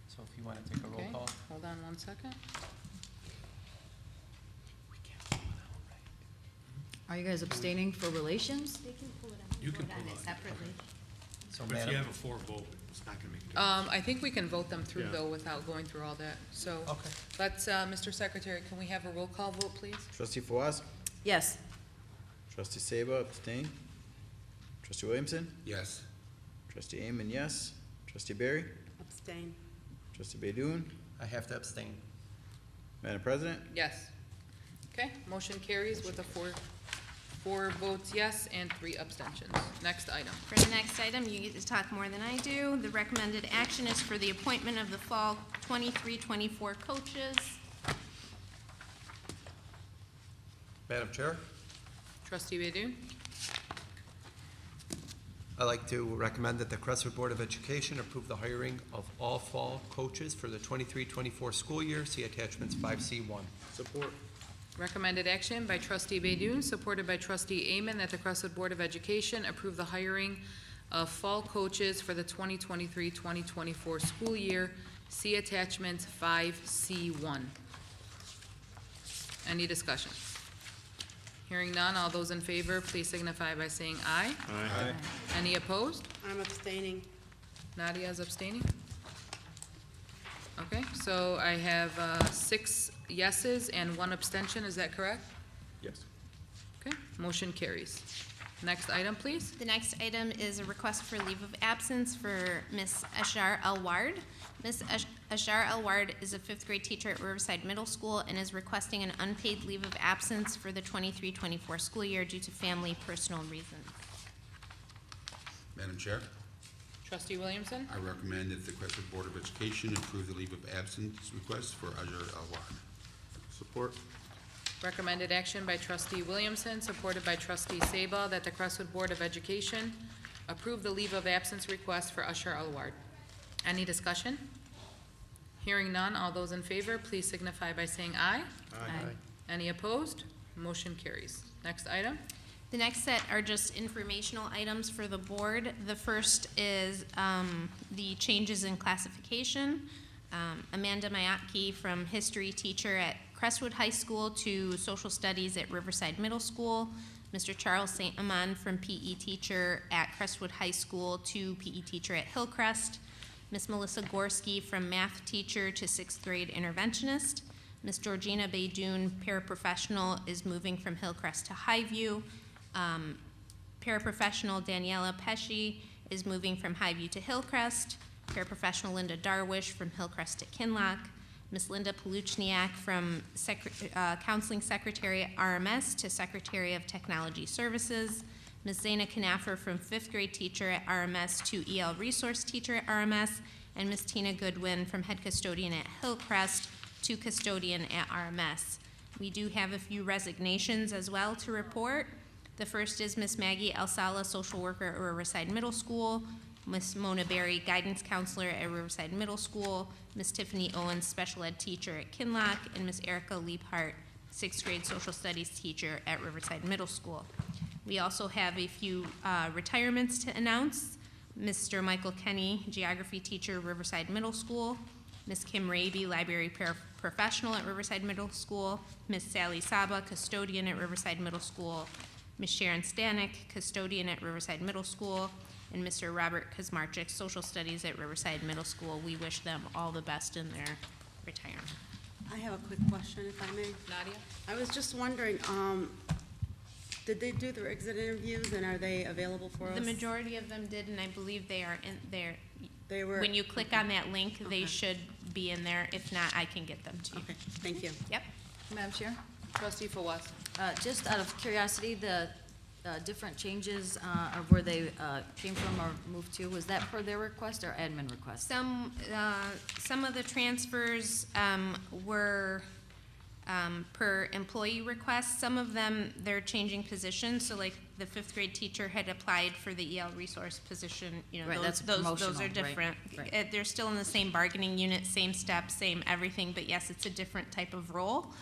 So if you want to take a roll Okay, call. hold on one second. Are you guys abstaining for relations? You can Vote on pull it out. separately. So But if you Madam, have a 4 vote, it's not gonna make a difference. I think we can vote them through Yeah. though without going through all that, so. Okay. Let's, Mr. Secretary, can we have a roll call vote, please? Trustee Fawaz? Yes. Trustee Seba, abstain. Trustee Williamson? Yes. Trustee Amen, yes. Trustee Barry? Abstain. Trustee Baydoun? I have to abstain. Madam President? Yes. Okay, motion carries with a four votes yes and 3 abstentions. Next item. For the next item, you get to talk more than I do. The recommended action is for the appointment of the fall 23-24 coaches. Madam Chair, Trustee Baydoun? I'd like to recommend that the Crestwood Board of Education approve the hiring of all fall coaches for the 23-24 school year. See attachments 5C1. Support. Recommended action by trustee Baydoun, supported by trustee Amen, that the Crestwood Board of Education approve the hiring of fall coaches for the 2023-2024 school year. See attachment 5C1. Any discussion? Hearing none, all those in favor, please signify by saying aye. Aye. Any opposed? I'm abstaining. Nadia is abstaining? Okay, so I have 6 yeses and 1 abstention, is that correct? Yes. Okay, motion carries. Next item, please. The next item is a request for leave of absence for Miss Ashar Elward. Miss Ashar Elward is a 5th grade teacher at Riverside Middle School and is requesting an unpaid leave of absence for the 23-24 school year due to family personal reasons. Madam Chair, Trustee Williamson? I recommend that the Crestwood Board of Education approve the leave of absence request for Ajar Alwad. Support. Recommended action by trustee Williamson, supported by trustee Sabah, that the Crestwood Board of Education approve the leave of absence request for Usher Alward. Any discussion? Hearing none, all those in favor, please signify by saying aye. Aye. Any opposed? Motion carries. Next item. The next set are just informational items for the board. The first is the changes in classification. Amanda Mayatke from history teacher at Crestwood High School to social studies at Riverside Middle School. Mr. Charles St. Amand from PE teacher at Crestwood High School to PE teacher at Hillcrest. Miss Melissa Gorski from math teacher to 6th grade interventionist. Miss Georgina Baydoun, paraprofessional, is moving from Hillcrest to Highview. Paraprofessional Daniela Pesci is moving from Highview to Hillcrest. Paraprofessional Linda Darwish from Hillcrest to Kinlock. Miss Linda Paluchniak from Counseling Secretary at RMS to Secretary of Technology Services. Ms. Zaina Knaffer from 5th grade teacher at RMS to EL Resource teacher at RMS. And Ms. Tina Goodwin from head custodian at Hillcrest to custodian at RMS. We do have a few resignations as well to report. The first is Ms. Maggie Elsala, social worker at Riverside Middle School. Ms. Mona Berry, guidance counselor at Riverside Middle School. Ms. Tiffany Owens, special ed teacher at Kinlock. And Ms. Erica Leaphart, 6th grade social studies teacher at Riverside Middle School. We also have a few retirements to announce. Mr. Michael Kenny, geography teacher, Riverside Middle School. Ms. Kim Raby, library paraprofessional at Riverside Middle School. Ms. Sally Saba, custodian at Riverside Middle School. Ms. Sharon Stanek, custodian at Riverside Middle School. And Mr. Robert Kazmarchik, social studies at Riverside Middle School. We wish them all the best in their retirement. I have a quick question, if I may. Nadia? I was just wondering, did they do their exit interviews, and are they available for us? The majority of them did, and I believe they are in there. They were. When you click on that link, they Okay. should be in there. If not, I can get them to you. Okay, thank you. Yep. Madam Chair? Trustee Fawaz? Just out of curiosity, the different changes of where they came from or moved to, was that per their request or admin request? Some of the transfers were per employee request. Some of them, they're changing positions. So like the 5th grade teacher had applied for the EL resource position, you know, Right, that's those promotional, are right, different. right. They're still in the same bargaining unit, same steps, same everything, but yes, it's a different type of role.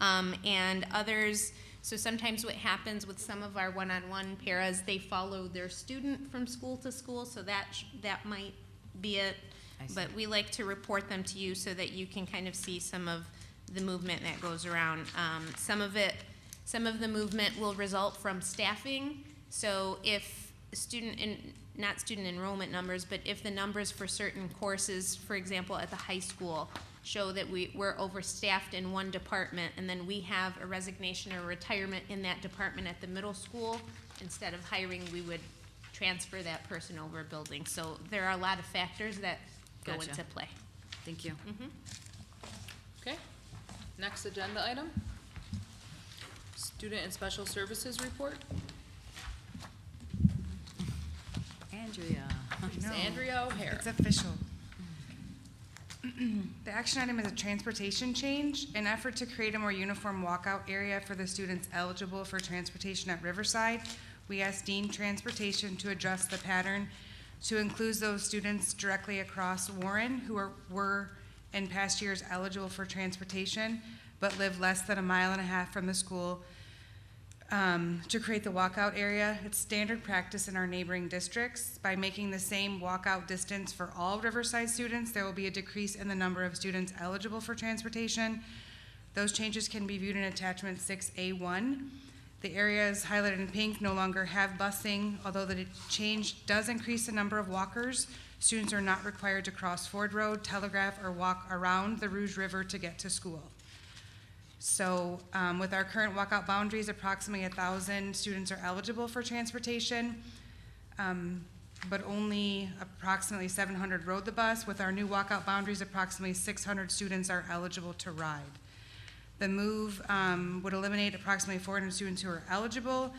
And others, So sometimes what happens with some of our one-on-one paras, they follow their student from school to school, so that might be it. I see. But we like to report them to you so that you can kind of see some of the movement that goes around. Some of the movement will result from staffing. So if not student enrollment numbers, but if the numbers for certain courses, for example, at the high school, show that we're overstaffed in one department, and then we have a resignation or retirement in that department at the middle school, instead of hiring, we would transfer that person over a building. So there are a lot of factors that go Gotcha. into play. Thank you. Okay. Next agenda item. Student and Special Services Report. Andrea. Ms. Andrea O'Hara. It's official. The action item is a transportation change. In effort to create a more uniform walkout area for the students eligible for transportation at Riverside, we asked Dean Transportation to adjust the pattern to include those students directly across Warren who were in past years eligible for transportation but live less than 1.5 miles from the school, to create the walkout area. It's standard practice in our neighboring districts. By making the same walkout distance for all Riverside students, there will be a decrease in the number of students eligible for transportation. Those changes can be viewed in attachment 6A1. The areas highlighted in pink no longer have busing. Although the change does increase the number of walkers, students are not required to cross Ford Road, Telegraph, or walk around the Rouge River to get to school. So with our current walkout boundaries, approximately 1,000 students are eligible for transportation, but only approximately 700 rode the bus. With our new walkout boundaries, approximately 600 students are eligible to ride. The move would eliminate approximately 400 students who are eligible.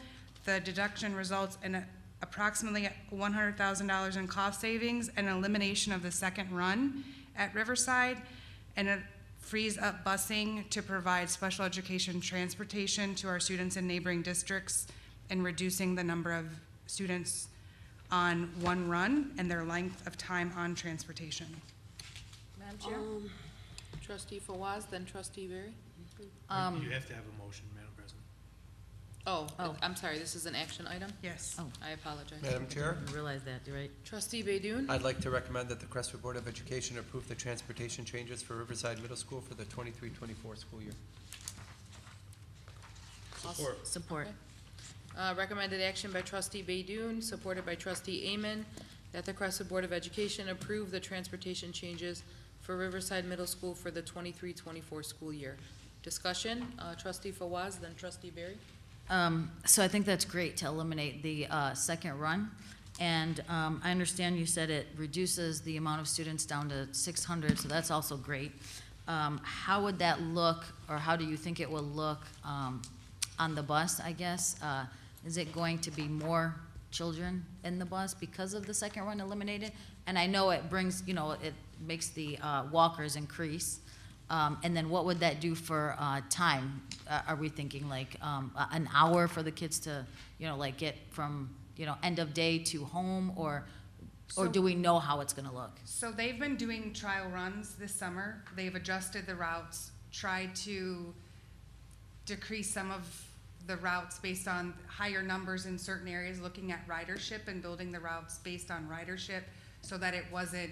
The deduction results in approximately $100,000 in cost savings and elimination of the second run at Riverside, and it frees up busing to provide special education transportation to our students in neighboring districts, and reducing the number of students on one run and their length of time on transportation. Madam Chair? Trustee Fawaz, then Trustee Berry. You have to have a motion, Madam President. Oh, Oh. I'm sorry, this is an action item? Yes. Oh. I apologize. Madam Chair, I realize that, you're right. Trustee Baydoun? I'd like to recommend that the Crestwood Board of Education approve the transportation changes for Riverside Middle School for the 23-24 school year. Support. Recommended action by Trustee Baydoun, supported by Trustee Amen, that the Crestwood Board of Education approve the transportation changes for Riverside Middle School for the 23-24 school year. Discussion, Trustee Fawaz, then Trustee Berry. So I think that's great to eliminate the second run. And I understand you said it reduces the amount of students down to 600, so that's also great. How would that look, or how do you think it will look on the bus, I guess? Is it going to be more children in the bus because of the second run eliminated? And I know it brings, it makes the walkers increase. And then what would that do for time? Are we thinking like an hour for the kids to, get from, end of day to home, or do we know how it's gonna look? So they've been doing trial runs this summer. They've adjusted the routes, tried to decrease some of the routes based on higher numbers in certain areas, looking at ridership and building the routes based on ridership so that it wasn't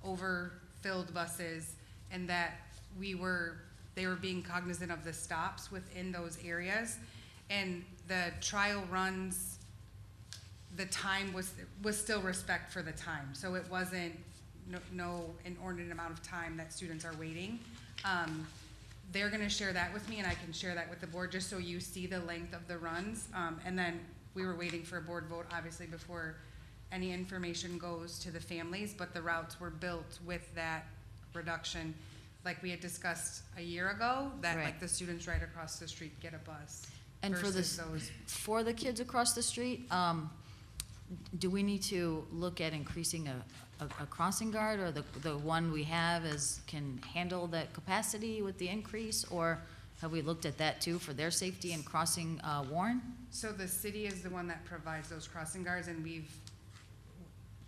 overfilled buses, and that they were being cognizant of the stops within those areas. And the trial runs, the time was still respect for the time. So it wasn't no inordinate amount of time that students are waiting. They're gonna share that with me, and I can share that with the board, just so you see the length of the runs. And then we were waiting for a board vote, obviously, before any information goes to the families, but the routes were built with that reduction, like we had discussed a year ago, that Right. like the students right across the street get a bus. And for versus this, those. for the kids across the street, do we need to look at increasing a crossing guard, or the one we have can handle that capacity with the increase? Or have we looked at that too for their safety in crossing Warren? So the city is the one that provides those crossing guards, and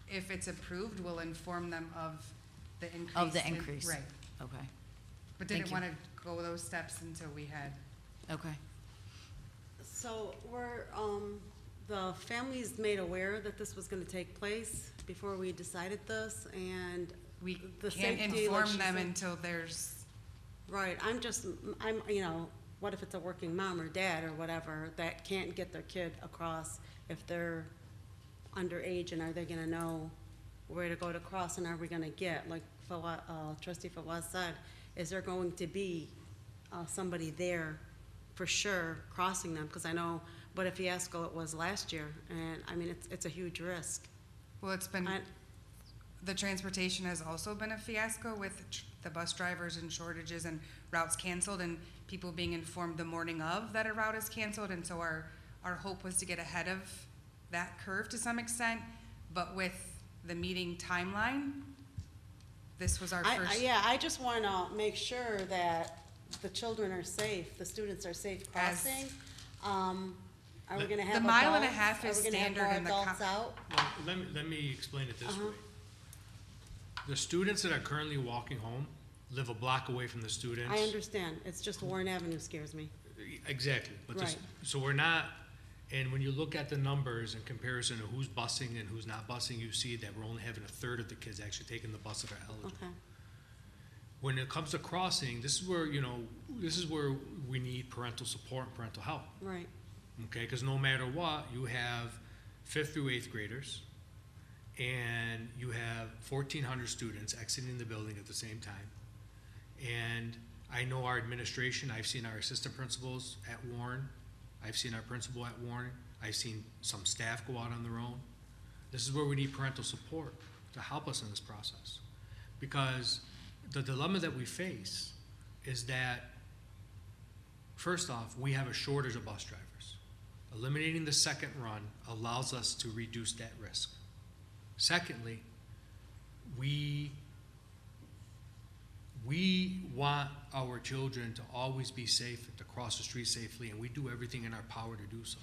if it's approved, we'll inform them of the increase. Of the increase? Right, Okay, but Thank didn't you. wanna go those steps until we had. okay. So we're, the family's made aware that this was gonna take place before we decided this, and We the can't safety, like inform she them said- until there's, Right, I'm, you know, what if it's a working mom or dad or whatever that can't get their kid across if they're underage, and are they gonna know where to go to cross, and are we gonna get, like Trustee Fawaz said, is there going to be somebody there for sure crossing them? Because I know what a fiasco it was last year, and I mean, it's a huge risk. well, it's been, I- the transportation has also been a fiasco with the bus drivers and shortages and routes canceled and people being informed the morning of that a route is canceled. And so our hope was to get ahead of that curve to some extent, but with the meeting timeline, this was our first. Yeah, I just wanna make sure that the children are safe, the students are safe crossing. Are we gonna have The mile and a adults? half is Are we gonna have standard more in the adults out? Well, let me explain it this way. The students that are currently walking home live a block away from the students. I understand, it's just Warren Avenue scares me. Exactly, but this, Right. so we're not, and when you look at the numbers in comparison to who's busing and who's not busing, you see that we're only having a third of the kids actually taking the bus that are eligible. Okay, When it comes to crossing, this is where, this is where we need parental support and parental help, right, okay? Because no matter what, you have 5th through 8th graders, and you have 1,400 students exiting the building at the same time. And I know our administration, I've seen our assistant principals at Warren, I've seen our principal at Warren, I've seen some staff go out on their own. This is where we need parental support to help us in this process. Because the dilemma that we face is that, first off, we have a shortage of bus drivers. Eliminating the second run allows us to reduce that risk. Secondly, we want our children to always be safe, to cross the street safely, and we do everything in our power to do so.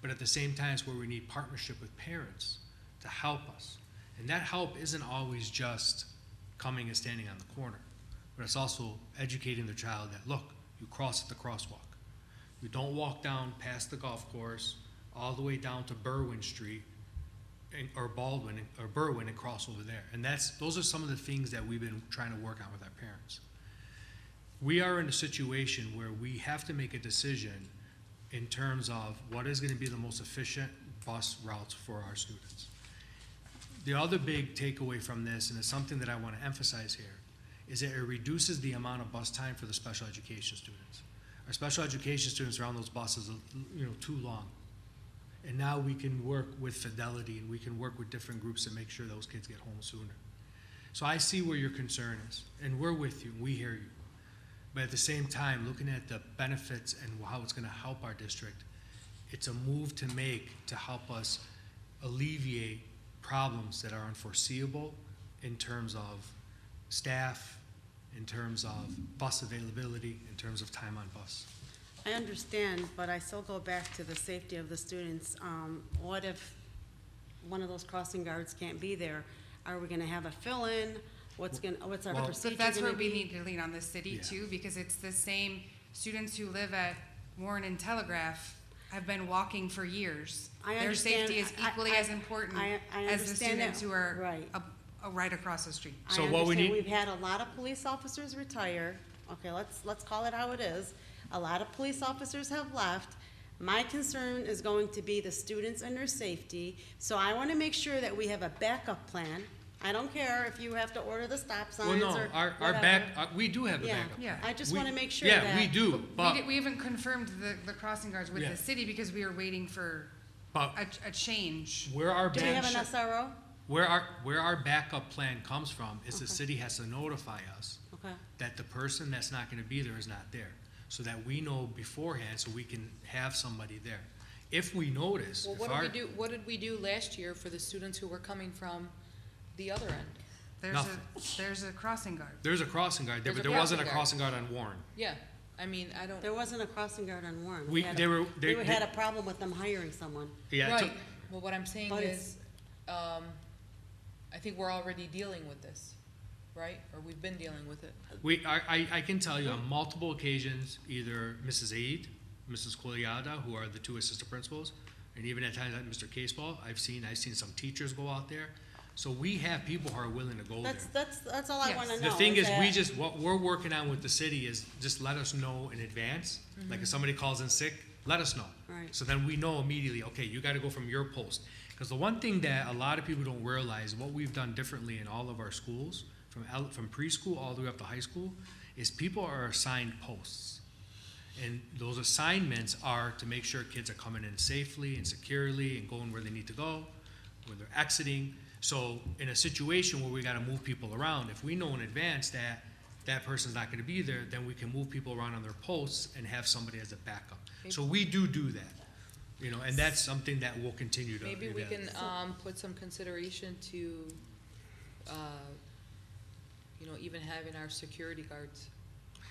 But at the same time, it's where we need partnership with parents to help us. And that help isn't always just coming and standing on the corner, but it's also educating the child that, look, you cross at the crosswalk. You don't walk down past the golf course, all the way down to Berwyn Street, or Baldwin, or Berwyn, and cross over there. And those are some of the things that we've been trying to work on with our parents. We are in a situation where we have to make a decision in terms of what is going to be the most efficient bus routes for our students. The other big takeaway from this, and it's something that I want to emphasize here, is that it reduces the amount of bus time for the special education students. Our special education students are on those buses, too long. And now we can work with Fidelity, and we can work with different groups to make sure those kids get home sooner. So I see where your concern is, and we're with you, we hear you. But at the same time, looking at the benefits and how it's gonna help our district, it's a move to make to help us alleviate problems that are unforeseeable in terms of staff, in terms of bus availability, in terms of time on bus. I understand, but I still go back to the safety of the students. What if one of those crossing guards can't be there? Are we gonna have a fill-in? What's our Well- procedure But that's gonna where we be? need to lean on the city Yeah. too, because it's the same students who live at Warren and Telegraph have been walking for years. I Their understand. safety is equally as important I as the understand that. students who are Right. right across the street. So I what we understand need- we've had a lot of police officers retire. Okay, let's call it how it is. A lot of police officers have left. My concern is going to be the students and their safety. So I want to make sure that we have a backup plan. I don't care if you have to order the stop Well, signs no, or our whatever. we do have a Yeah, backup. Yeah. I just We- want to make sure Yeah, that. we do, but, We haven't confirmed the crossing guards with Yeah. the city because we are waiting for but a change. where our Do we have an back, SRO? where our backup plan comes from is the Okay. city has to notify us Okay. that the person that's not gonna be there is not there, so that we know beforehand, so we can have somebody there. If we notice, Well, if what our, did we do, what did we do last year for the students who were coming from the other end? There's a crossing guard. there's a crossing guard there, There's but a there wasn't a crossing crossing guard on Warren. Yeah, I mean, I don't, There wasn't a crossing guard on Warren. We- had they a- were- they- We had a problem with them hiring someone. Yeah, it took- right, well, what I'm saying But is, I think we're already dealing with this, right? Or we've been dealing with it. I can tell you on multiple occasions, either Mrs. Aid, Mrs. Quiliada, who are the two assistant principals, and even at times at Mr. Caseball, I've seen some teachers go out there. So we have people who are willing to go there. That's all I wanna know. The thing is, that- what we're working on with the city is just let us know in advance. Like if somebody calls in sick, let us know. Right. So then we know immediately, okay, you gotta go from your post. Because the one thing that a lot of people don't realize, what we've done differently in all of our schools, from preschool all the way up to high school, is people are assigned posts. And those assignments are to make sure kids are coming in safely and securely and going where they need to go, when they're exiting. So in a situation where we gotta move people around, if we know in advance that that person's not gonna be there, then we can move people around on their posts and have somebody as a backup. So we do that, you know, and that's something that we'll continue to. Maybe we evaluate. can, put some consideration to, you know, even having our security guards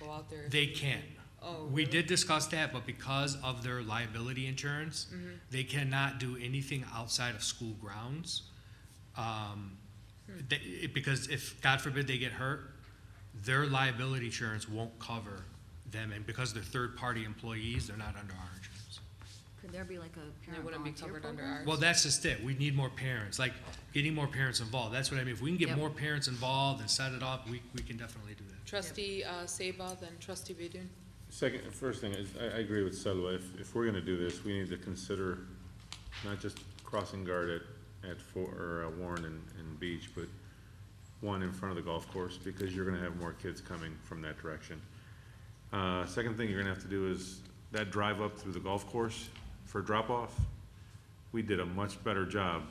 go out there. They can. Oh, We really? did discuss that, but because of their liability insurance, they cannot do anything outside of school grounds. Because if, God forbid, they get hurt, their liability insurance won't cover them, and because they're third-party employees, they're not under our insurance. Could there be like a They parent wouldn't be volunteer covered under program? ours. Well, that's just it. We need more parents, like getting more parents involved. That's what I mean. If we can get Yep. more parents involved and set it up, we can definitely do that. Trustee, Seba, then trustee Badun. First thing is, I agree with Selwa. If we're gonna do this, we need to consider not just crossing guard at Warren and Beach, but one in front of the golf course, because you're gonna have more kids coming from that direction. Second thing you're gonna have to do is that drive up through the golf course for drop-off. We did a much better job,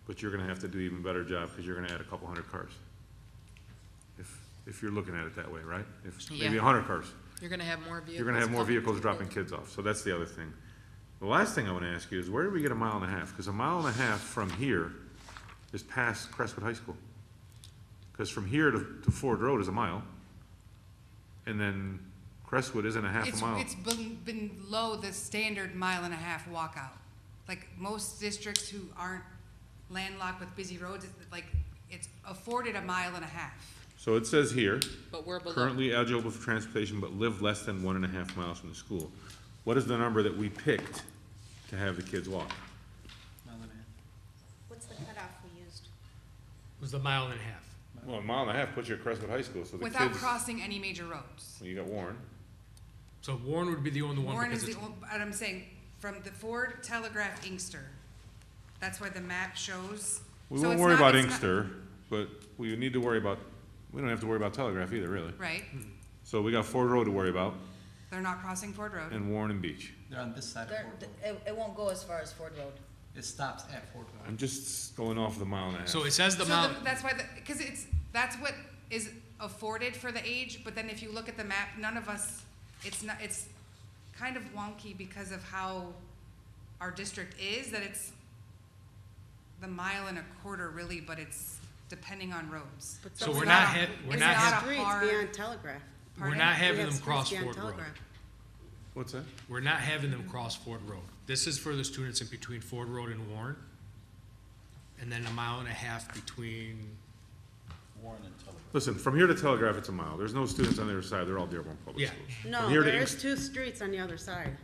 but you're gonna have to do even better job, because you're gonna add a couple hundred cars. If you're looking at it that way, right? Maybe Yeah. 100 cars. You're gonna have more vehicles. You're gonna have more coming vehicles to dropping kids off, so that's the other thing. The last thing I wanna ask you is, where do we get a mile and a half? Because a mile and a half from here is past Crestwood High School. Because from here to Ford Road is a mile, and then Crestwood isn't a half a mile. It's been below the standard mile and a half walkout. Like most districts who aren't landlocked with busy roads, it's afforded a mile and a half. So it says here, But we're below. currently eligible for transportation but live less than 1.5 miles from the school. What is the number that we picked to have the kids walk? What's the cutoff we used? It was the mile and a half. Well, a mile and a half puts you at Crestwood High School, so the Without kids, crossing any major roads. well, you got Warren. So Warren would be the only one Warren because is it's. the, and I'm saying, from the Ford Telegraph Inkster, that's where the map shows. We So won't it's worry not- about it's not- Inkster, but we need to worry about, we don't have to worry about Telegraph either, really. Right, So we got Ford Road to worry about, they're not crossing Ford Road. and Warren and Beach. They're on this side of Ford Road. It won't go as far as Ford Road. It stops at Ford Road. I'm just going off the mile and a half. So it says the So mile. that's why, because that's what is afforded for the age, but then if you look at the map, none of us, it's kind of wonky because of how our district is, that it's the mile and a quarter really, but it's depending on roads. So we're it's not a- ha- we're it's not not ha- a Streets hard- beyond Telegraph. We're Pardon? not We having have them cross streets beyond Ford Road. Telegraph. What's that? We're not having them cross Ford Road. This is for the students in between Ford Road and Warren. And then a mile and a half between, Warren and Telegraph. Listen, from here to Telegraph, it's a mile. There's no students on the other side. They're all Dearborn Public Yeah. Schools. No, From here to there is Inkster- 2 streets on the other side.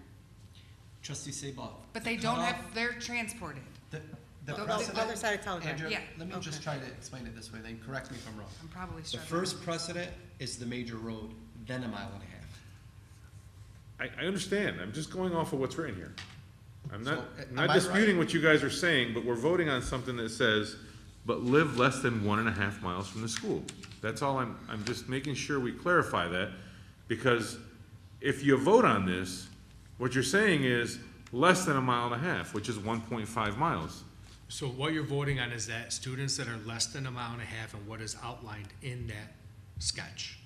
Trustee Sabah. But they don't have, they're transported. The The precedent. other side of Telegraph. Andrew, Yeah. let me just Okay. try to explain it this way, then correct me if I'm wrong. I'm probably The struggling. first precedent is the major road, then a mile and a half. I understand. I'm just going off of what's written here. I'm So, not, am not I disputing right? what you guys are saying, but we're voting on something that says, but live less than 1.5 miles from the school. That's all I'm just making sure we clarify that, because if you vote on this, what you're saying is less than a mile and a half, which is 1.5 miles. so what you're voting on is that students that are less than a mile and a half and what is outlined in that sketch.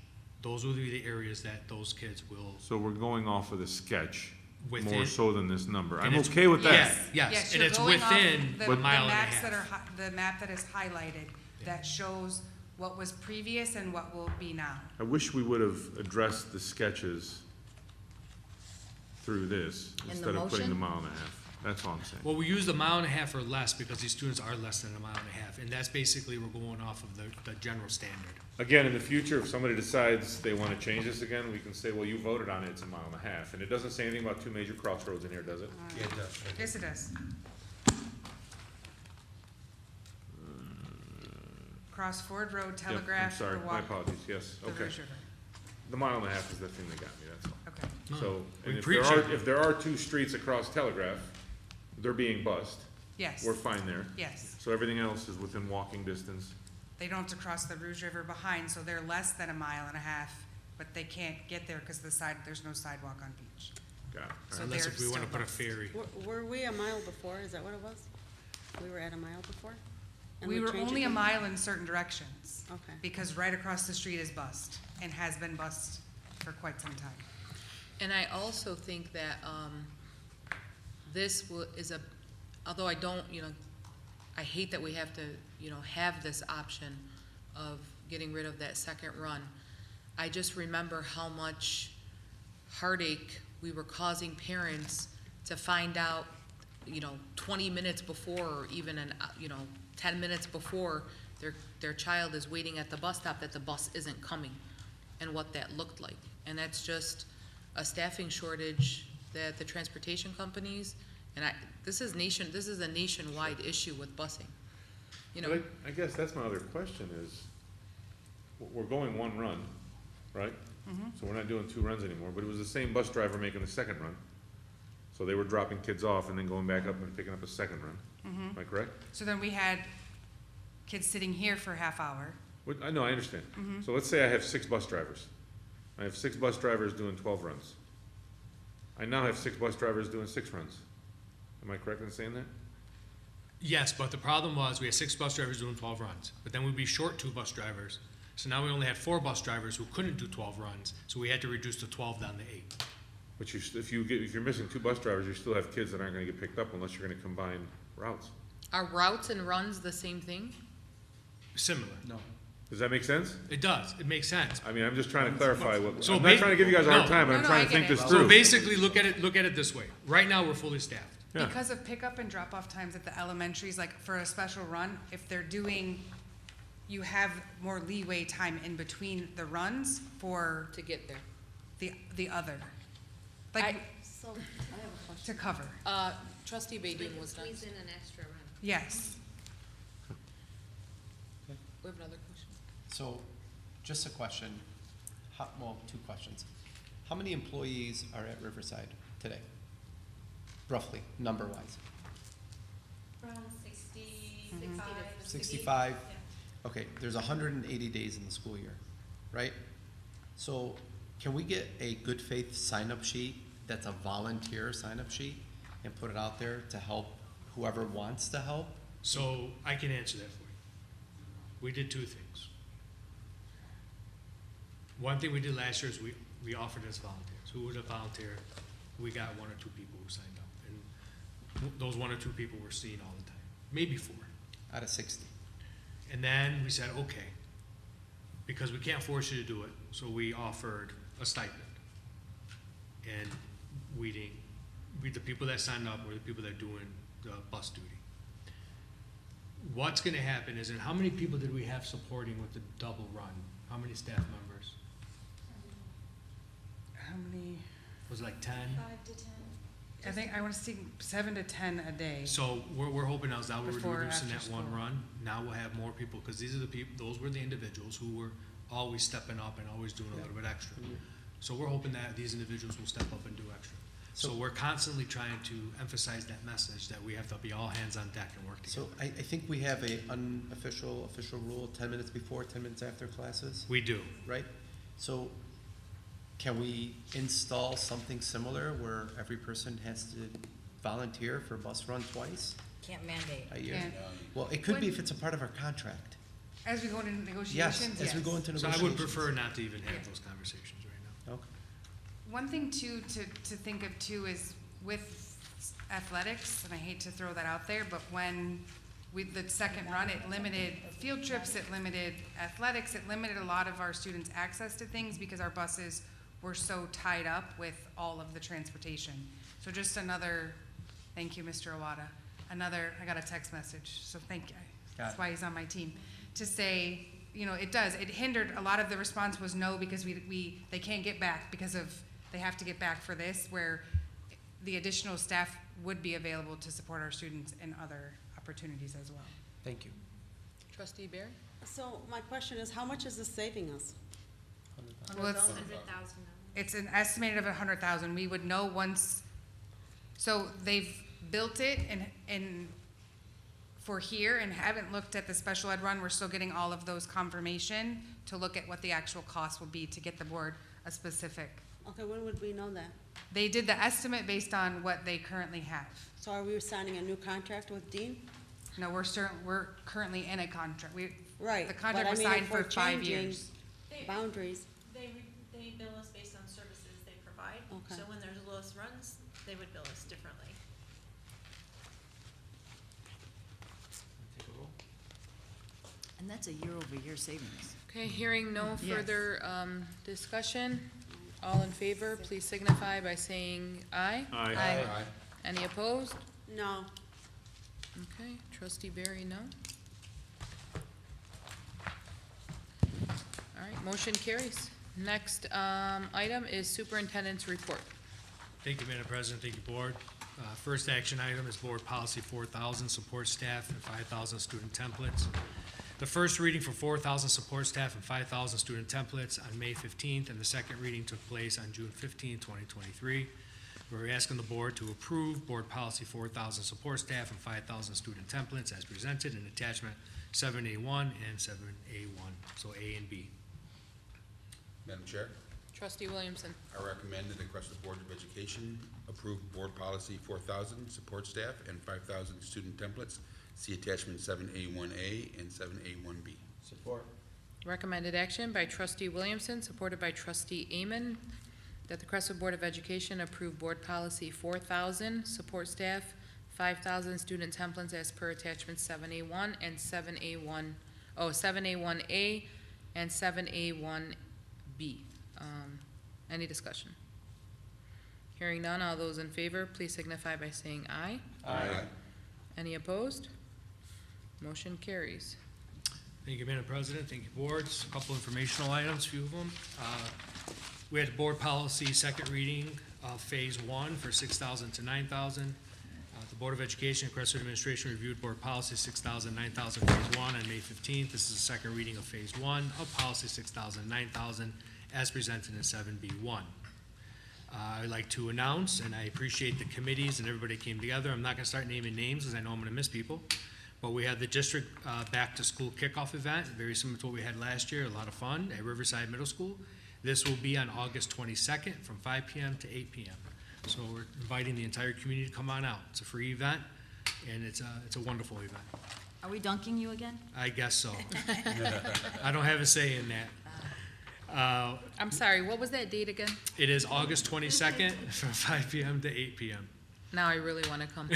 Those will be the areas that those kids will. So we're going off of the sketch more Within- so than this number. And I'm it's- okay with that. Yes, and you're it's going off within the a mile and a maps that half. are the map that is highlighted, that shows what was previous and what will be now. I wish we would have addressed the sketches through this the instead of putting the motion? mile and a half. That's all I'm saying. Well, we used a mile and a half or less because these students are less than a mile and a half, and that's basically, we're going off of the general standard. Again, in the future, if somebody decides they want to change this again, we can say, well, you voted on it, it's a mile and a half. And it doesn't say anything about two major crossroads in here, does it? Yeah, it does. Yes, it does. Cross Ford Road, Yep, Telegraph, I'm sorry, or my walk apologies, yes, the okay. Rouge River. The mile and a half is the thing that got me, that's all. Okay. No, So, we and appreciate it. if there are two streets across Telegraph, they're being bused, Yes. we're fine there. Yes. So everything else is within walking distance. They don't have to cross the Rouge River behind, so they're less than a mile and a half, but they can't get there because there's no sidewalk on beach. Got it. So Unless they're if we want to still put a bused. ferry. Were we a mile before? Is that what it was? We were at a mile before? And We were changed it only a to- mile in certain directions. Okay. Because right across the street is bust and has been bust for quite some time. And I also think that, although I don't, I hate that we have to, have this option of getting rid of that second run. I just remember how much heartache we were causing parents to find out, 20 minutes before, or even 10 minutes before their child is waiting at the bus stop, that the bus isn't coming, and what that looked like. And that's just a staffing shortage that the transportation companies, and this is a nationwide issue with busing. But I guess that's my other question is, we're going one run, right? So we're not doing two runs anymore, but it was the same bus driver making the second run. So they were dropping kids off and then going back up and picking up a second run. Am I correct? So then we had kids sitting here for a half hour. I know, I understand. So let's say I have 6 bus drivers. I have 6 bus drivers doing 12 runs. I now have 6 bus drivers doing 6 runs. Am I correct in saying that? Yes, but the problem was, we had 6 bus drivers doing 12 runs, but then we'd be short 2 bus drivers. So now we only had 4 bus drivers who couldn't do 12 runs, so we had to reduce the 12 down to 8. But if you're missing 2 bus drivers, you still have kids that aren't gonna get picked up unless you're gonna combine routes. Are routes and runs the same thing? Similar. No. Does that make sense? It does, it makes sense. I mean, I'm just trying to clarify what, So I'm not trying to give you guys a hard no. time, but I'm No, trying I to get think it. this So through. basically, look at it this way. Right now, we're fully staffed. Yeah. Because of pickup and drop-off times at the elementaries, like for a special run, if they're doing, you have more leeway time in between the runs for To get there. the other. Like, So, I have a question. to cover. Trustee Badun was Squeeze next. in an extra run. Yes. We have another question. So, just a question, well, 2 questions. How many employees are at Riverside today? Roughly, number-wise? Around 60, 65? Okay, there's 180 days in the school year, right? So, can we get a good faith sign-up sheet that's a volunteer sign-up sheet and put it out there to help whoever wants to help? So I can answer that for you. We did 2 things. One thing we did last year is we offered as volunteers. Who would have volunteered? We got 1 or 2 people who signed up. And those 1 or 2 people we're seeing all the time, maybe 4. Out of 60. And then we said, okay, because we can't force you to do it, so we offered a stipend. And the people that signed up were the people that are doing the bus duty. What's gonna happen is, and how many people did we have supporting with the double run? How many staff members? How many? Was it like 10? 5 to 10. I think I want to see 7 to 10 a day. So we're hoping now we're Before or reducing after that one school. run. Now we'll have more people, because these are the people, those were the individuals who were always stepping up and always doing a little bit extra. So we're hoping that these individuals will step up and do extra. So we're constantly trying to emphasize that message that we have to be all hands on deck and work together. So I think we have a official rule, 10 minutes before, 10 minutes after classes, We do. right? So can we install something similar where every person has to volunteer for bus run twice Can't mandate. a year? Can't. Well, it could be if it's a part of our contract. As we go into Yes, negotiations, as we go into So negotiations. I would prefer not to even have Yeah. those conversations right now. Okay. One thing too, to think of too is with athletics, and I hate to throw that out there, but when with the second run, it limited field trips, it limited athletics, it limited a lot of our students' access to things because our buses were so tied up with all of the transportation. So just another Thank you, Mr. Iwata. I got a text message, so thank you. Got That's it. why he's on my team. To say, it hindered, a lot of the response was no, because they can't get back they have to get back for this, where the additional staff would be available to support our students in other opportunities as well. Thank you. Trustee Barry? So my question is, how much is this saving us? Well, it's an estimated of 100,000. We would know once, so they've built it and for here and haven't looked at the special ed run. We're still getting all of those confirmation to look at what the actual cost will be to get the board a specific. Okay, when would we know that? They did the estimate based on what they currently have. So are we signing a new contract with Dean? No, we're currently in a contract. Right. The contract but I was mean, signed if for we're 5 changing years. Boundaries. They bill us based on services they provide. Okay. So when there's lowest runs, they would bill us differently. Take a roll. And that's a year-over-year savings. Okay, hearing no Yes. further discussion, all in favor, please signify by saying aye. Aye. Any opposed? No. Okay, trustee Barry, no. All right, motion carries. Next item is superintendent's report. Thank you, Madam President. Thank you, Board. First action item is Board Policy 4,000, support staff and 5,000 student templates. The first reading for 4,000 support staff and 5,000 student templates on May 15th, and the second reading took place on June 15th, 2023. We're asking the board to approve Board Policy 4,000 support staff and 5,000 student templates as presented in attachment 7A1 and 7A1, so A and B. Madam Chair, Trustee Williamson. I recommend that the Crestwood Board of Education approve Board Policy 4,000, support staff, and 5,000 student templates. See attachment 7A1A and 7A1B. Support. Recommended action by trustee Williamson, supported by trustee Amen, that the Crestwood Board of Education approve Board Policy 4,000, support staff, 5,000 student templates as per attachment 7A1 and 7A1A and 7A1B. Any discussion? Hearing none, all those in favor, please signify by saying aye. Aye. Any opposed? Motion carries. Thank you, Madam President. Thank you, boards. A couple informational items, few of them. We had board policy second reading of phase 1 for 6,000 to 9,000. The Board of Education and Crestwood Administration reviewed board policy 6,000, 9,000 phase 1 on May 15th. This is the second reading of phase 1 of policy 6,000, 9,000 as presented in 7B1. I'd like to announce, and I appreciate the committees and everybody came together. I'm not gonna start naming names because I know I'm gonna miss people. But we had the district back-to-school kickoff event, very similar to what we had last year, a lot of fun at Riverside Middle School. This will be on August 22nd from 5 p.m. to 8 p.m. So we're inviting the entire community to come on out. It's a free event, and it's a wonderful event. Are we dunking you again? I guess so. I don't have a say in that. I'm sorry, what was that date again? It is August 22nd from 5 p.m. to 8 p.m. Now I really want to come.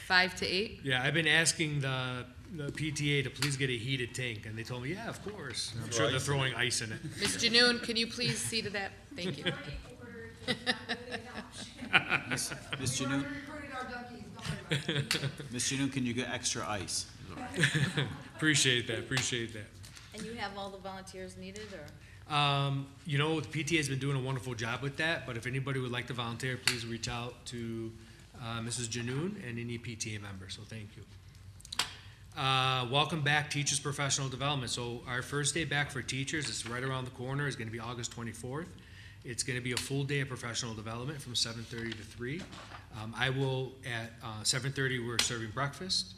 5 to 8? Yeah, I've been asking the PTA to please get a heated tank, and they told me, yeah, of course. And I'm sure they're throwing ice in it. Ms. Janoon, can you please see to that? Thank you. Ms. Janoon? Ms. Janoon, can you get extra ice? Appreciate that, appreciate that. And you have all the volunteers needed, or? You know, the PTA has been doing a wonderful job with that, but if anybody would like to volunteer, please reach out to Mrs. Janoon and any PTA member, so thank you. Welcome back, Teachers Professional Development. So our first day back for teachers is right around the corner, is gonna be August 24th. It's gonna be a full day of professional development from 7:30 to 3. I will, at 7:30, we're serving breakfast.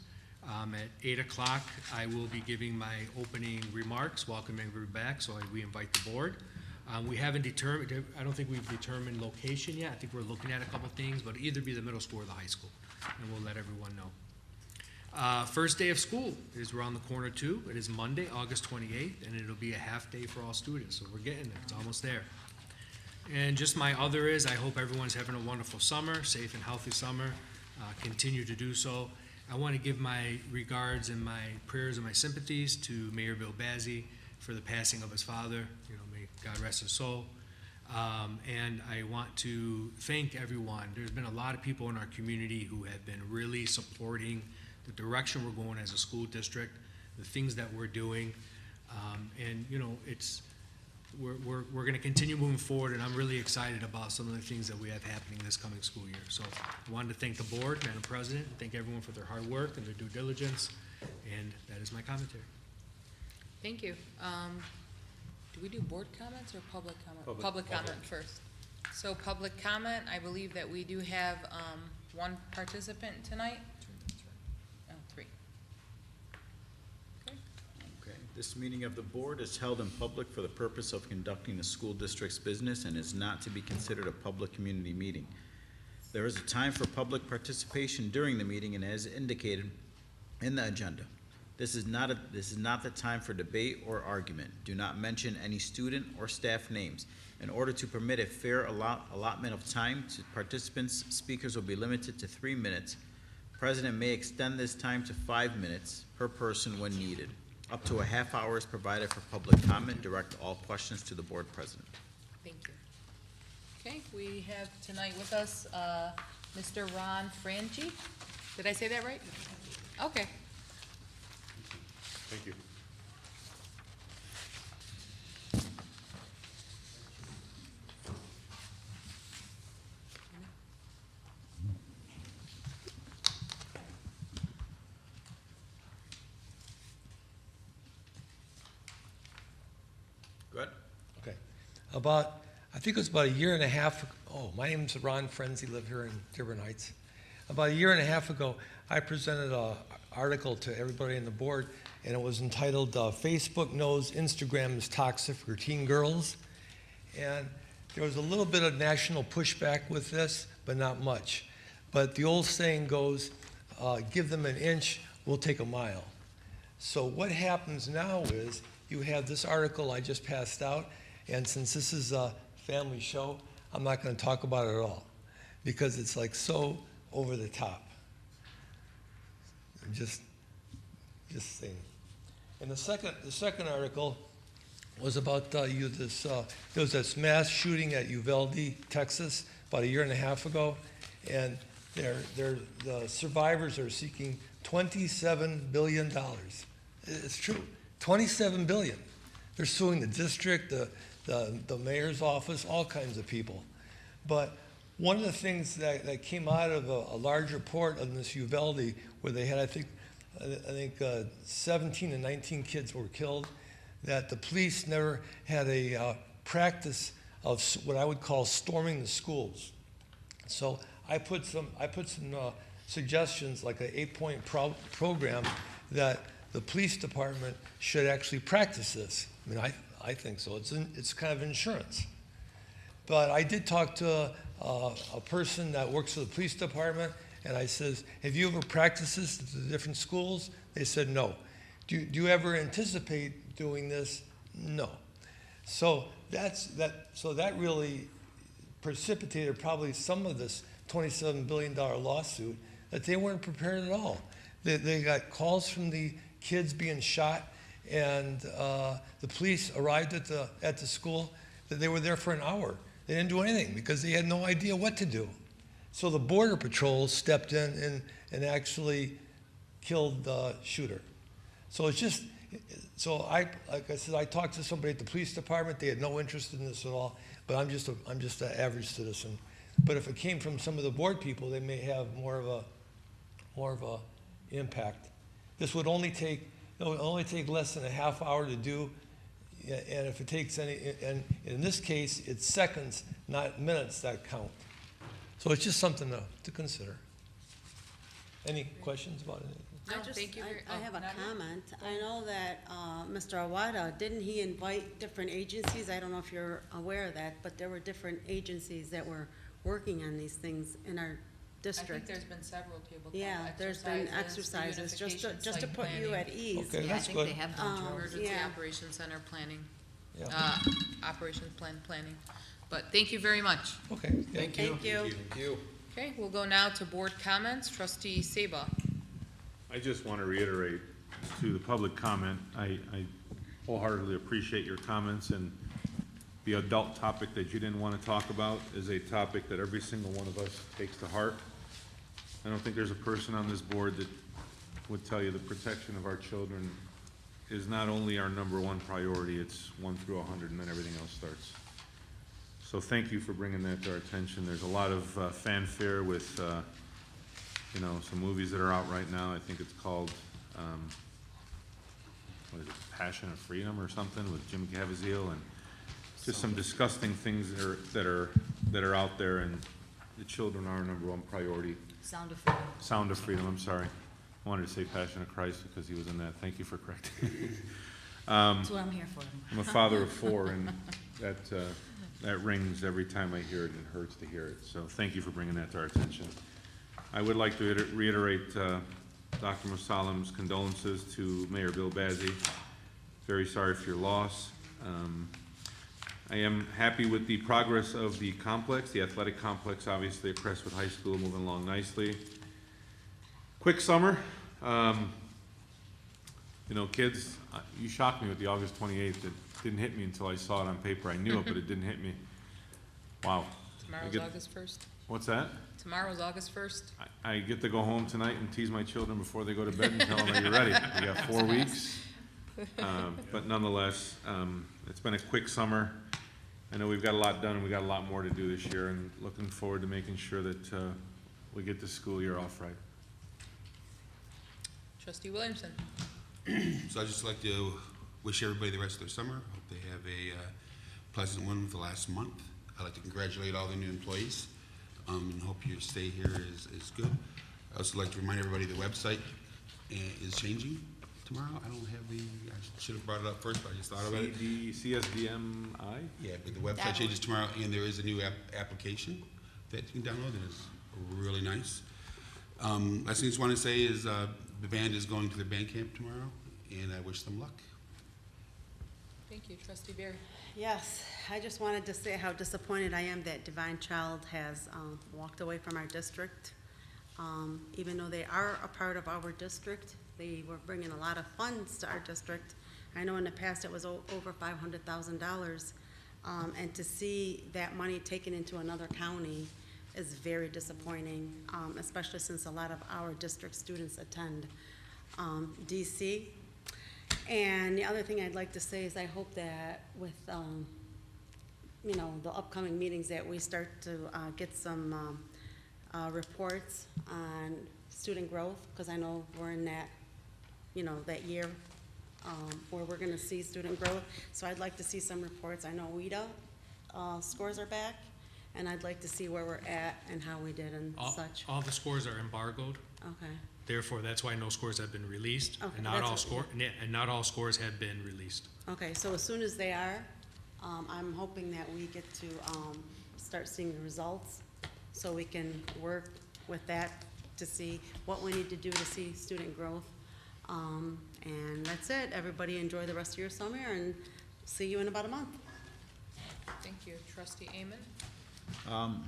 At 8 o'clock, I will be giving my opening remarks, welcoming everybody back, so we invite the board. We haven't determined, I don't think we've determined location yet. I think we're looking at a couple things, but either be the middle school or the high school, and we'll let everyone know. First day of school is around the corner too. It is Monday, August 28th, and it'll be a half day for all students, so we're getting there, it's almost there. And just my other is, I hope everyone's having a wonderful summer, safe and healthy summer, continue to do so. I want to give my regards and my prayers and my sympathies to Mayor Bill Bazzi for the passing of his father. You know, may God rest his soul. And I want to thank everyone. There's been a lot of people in our community who have been really supporting the direction we're going as a school district, the things that we're doing. And, you know, we're going to continue moving forward, and I'm really excited about some of the things that we have happening this coming school year. So I wanted to thank the board, Madam President, and thank everyone for their hard work and their due diligence, and that is my commentary. Thank you. Do we do board comments or public comment? Public comment first. So public comment, I believe that we do have one participant tonight. Oh, three. Okay. Okay. This meeting of the board is held in public for the purpose of conducting the school district's business and is not to be considered a public community meeting. There is a time for public participation during the meeting and as indicated in the agenda. This is not the time for debate or argument. Do not mention any student or staff names. In order to permit a fair allotment of time to participants, speakers will be limited to 3 minutes. President may extend this time to 5 minutes per person when needed. Up to a half hour is provided for public comment. Direct all questions to the board president. Thank you. Okay, we have tonight with us Mr. Ron Frangi. Did I say that right? Okay. Thank you. Good. Okay. I think it was about a year and a half, my name's Ron Frenzy, live here in Dearborn Heights. About a year and a half ago, I presented an article to everybody on the board, and it was entitled, Facebook Knows Instagram is Toxic for Teen Girls. And there was a little bit of national pushback with this, but not much. But the old saying goes, give them an inch, we'll take a mile. So what happens now is, you have this article I just passed out, and since this is a family show, I'm not going to talk about it at all, because it's like so over the top. Just saying. And the second article was about there was this mass shooting at Uvalde, Texas, about a year and a half ago, and the survivors are seeking $27 billion. It's true, $27 billion. They're suing the district, the mayor's office, all kinds of people. But one of the things that came out of a large report on this Uvalde, where they had, I think 17 and 19 kids were killed, that the police never had a practice of what I would call storming the schools. So I put some suggestions, like an 8-point program, that the police department should actually practice this. I mean, I think so. It's kind of insurance. But I did talk to a person that works for the police department, and I says, have you ever practiced this at the different schools? They said no. Do you ever anticipate doing this? No. So that really precipitated probably some of this $27 billion lawsuit, that they weren't prepared at all. They got calls from the kids being shot, and the police arrived at the school. That they were there for an hour. They didn't do anything because they had no idea what to do. So the Border Patrol stepped in and actually killed the shooter. So it's just, like I said, I talked to somebody at the police department. They had no interest in this at all. But I'm just an average citizen. But if it came from some of the board people, they may have more of a impact. This would only take less than a half hour to do, and if it takes and in this case, it's seconds, not minutes, that count. So it's just something to consider. Any questions about anything? No, thank you. I have a comment. I know that Mr. Awada, didn't he invite different agencies? I don't know if you're aware of that, but there were different agencies that were working on these things in our district. I think there's been several tabletop Yeah, there's been exercises, just to site put you planning. at ease. Okay, that's good. They have done Emergency yeah. Operations Center planning, Yeah. operations plan planning. But thank you very much. Okay. Thank you. Thank you. Okay, we'll go now to board comments. Trustee Seba. I just want to reiterate to the public comment, I wholeheartedly appreciate your comments, and the adult topic that you didn't want to talk about is a topic that every single one of us takes to heart. I don't think there's a person on this board that would tell you the protection of our children is not only our number one priority, it's 1 through 100, and then everything else starts. So thank you for bringing that to our attention. There's a lot of fanfare with, you know, some movies that are out right now. I think it's called, what is it, Passion of Freedom or something with Jim Caviezel, and just some disgusting things that are out there, and the children are our number one priority. Sound of Freedom. Sound of Freedom, I'm sorry. I wanted to say Passion of Christ because he was in that. Thank you for correcting me. That's what I'm here for. I'm a father of 4, and that rings every time I hear it, and it hurts to hear it. So thank you for bringing that to our attention. I would like to reiterate Dr. Musalam's condolences to Mayor Bill Bazey. Very sorry for your loss. I am happy with the progress of the complex, the athletic complex, obviously at Crestwood High School, moving along nicely. Quick summer. You know, kids, you shocked me with the August 28th. It didn't hit me until I saw it on paper. I knew it, but it didn't hit me. Wow. Tomorrow's August 1st. What's that? Tomorrow's August 1st. I get to go home tonight and tease my children before they go to bed and tell them, are you ready? We got 4 weeks. But nonetheless, it's been a quick summer. I know we've got a lot done and we got a lot more to do this year, and looking forward to making sure that we get the school year off right. Trustee Williamson. So I'd just like to wish everybody the rest of their summer. Hope they have a pleasant one with the last month. I'd like to congratulate all the new employees, and hope your stay here is good. I also like to remind everybody the website is changing tomorrow. I don't have I should have brought it up first, but I just thought about it. CSDMI? Yeah, but the website changes tomorrow, and there is a new application that you can download, and it's really nice. Last thing I just want to say is the band is going to the band camp tomorrow, and I wish them luck. Thank you. Trustee Barry. Yes, I just wanted to say how disappointed I am that Divine Child has walked away from our district. Even though they are a part of our district, they were bringing a lot of funds to our district. I know in the past it was over $500,000, and to see that money taken into another county is very disappointing, especially since a lot of our district students attend DC. And the other thing I'd like to say is I hope that with you know, the upcoming meetings that we start to get some reports on student growth, because I know we're in that, you know, that year where we're going to see student growth. So I'd like to see some reports. I know WIDA scores are back, and I'd like to see where we're at and how we did and such. All the scores are embargoed. Okay. Therefore, that's why no scores have been released, Okay, and not all that's what- and not all scores have been released. Okay, so as soon as they are, I'm hoping that we get to start seeing the results, so we can work with that to see what we need to do to see student growth. And that's it. Everybody enjoy the rest of your summer, and see you in about a month. Thank you. Trustee Amon.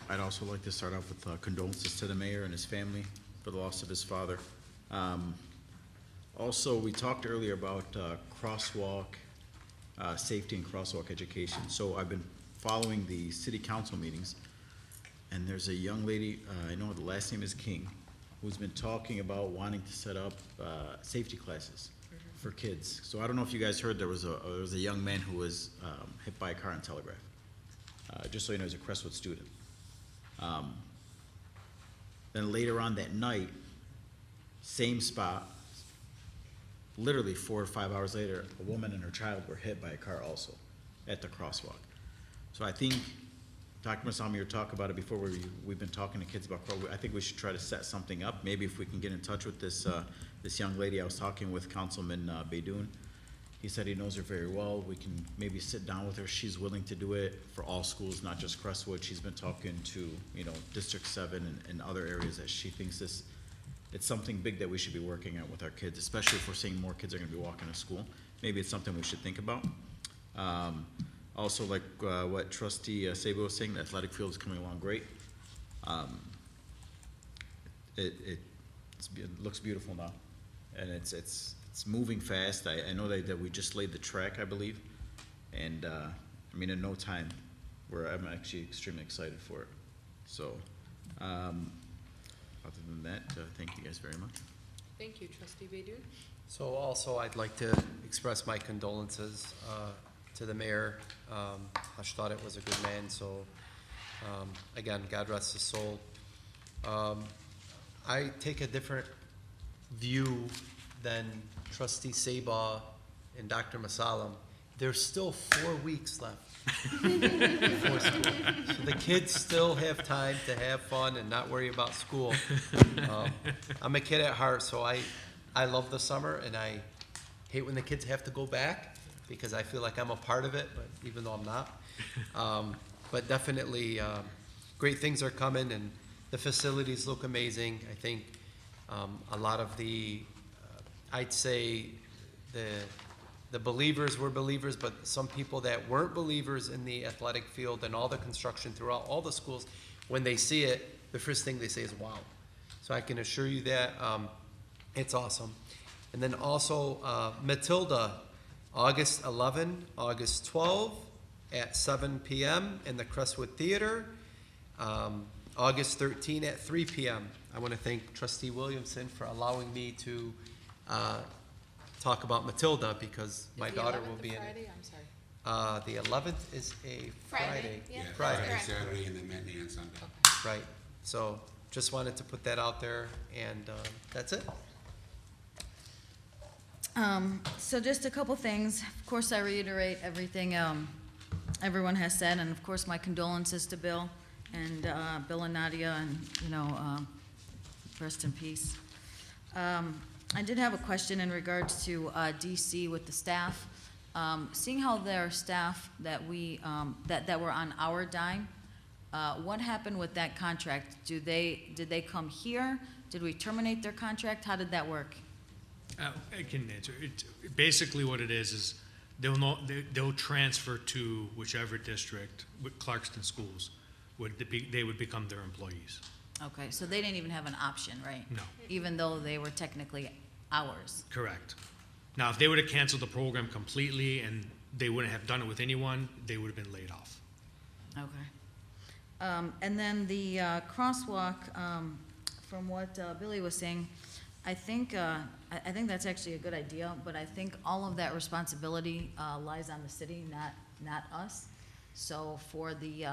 I'd also like to start off with condolences to the mayor and his family for the loss of his father. Also, we talked earlier about crosswalk safety and crosswalk education. So I've been following the city council meetings, and there's a young lady, I know the last name is King, who's been talking about wanting to set up safety classes for kids. So I don't know if you guys heard, there was a young man who was hit by a car on Telegraph. Just so you know, he's a Crestwood student. Then later on that night, same spot, literally 4 or 5 hours later, a woman and her child were hit by a car also at the crosswalk. So I think, Dr. Masami, you were talking about it before, we've been talking to kids about, I think we should try to set something up. Maybe if we can get in touch with this young lady. I was talking with Councilman Beydoun. He said he knows her very well. We can maybe sit down with her. She's willing to do it for all schools, not just Crestwood. She's been talking to, you know, District 7 and other areas that she thinks it's something big that we should be working on with our kids, especially if we're seeing more kids are gonna be walking to school. Maybe it's something we should think about. Also, like what Trustee Sabo was saying, the athletic field is coming along great. It looks beautiful now, and it's moving fast. I know that we just laid the track, I believe, and I mean, in no time, where I'm actually extremely excited for it. So, other than that, thank you guys very much. Thank you, trustee Baydun. So also, I'd like to express my condolences to the mayor. Hush thought it was a good man, so again, God rest his soul. I take a different view than trustee Sabah and Dr. Masalam. There's still 4 weeks left before school. So the kids still have time to have fun and not worry about school. I'm a kid at heart, so I love the summer, and I hate when the kids have to go back because I feel like I'm a part of it, but even though I'm not. But definitely, great things are coming, and the facilities look amazing. I think a lot of the, I'd say, the believers were believers, but some people that weren't believers in the athletic field and all the construction throughout all the schools, when they see it, the first thing they say is, wow. So I can assure you that it's awesome. And then also Matilda, August 11, August 12 at 7 p.m. in the Crestwood Theater. August 13 at 3 p.m. I want to thank Trustee Williamson for allowing me to talk about Matilda because my daughter will be in it. I'm sorry. The 11th is a Friday. Yeah, Friday. Saturday, and then matinee on Sunday. Right. So just wanted to put that out there, and that's it. So just a couple things. Of course, I reiterate everything everyone has said, and of course, my condolences to Bill and Nadia, and rest in peace. I did have a question in regards to DC with the staff. Seeing how their staff that we that were on our dime, what happened with that contract? Did they come here? Did we terminate their contract? How did that work? I can answer. Basically, what it is they'll transfer to whichever district, with Clarkston schools, they would become their employees. Okay, so they didn't even have an option, right? No. Even though they were technically ours. Correct. Now, if they would have canceled the program completely and they wouldn't have done it with anyone, they would have been laid off. Okay. And then the crosswalk, from what Billy was saying, I think that's actually a good idea, but I think all of that responsibility lies on the city, not us. So for the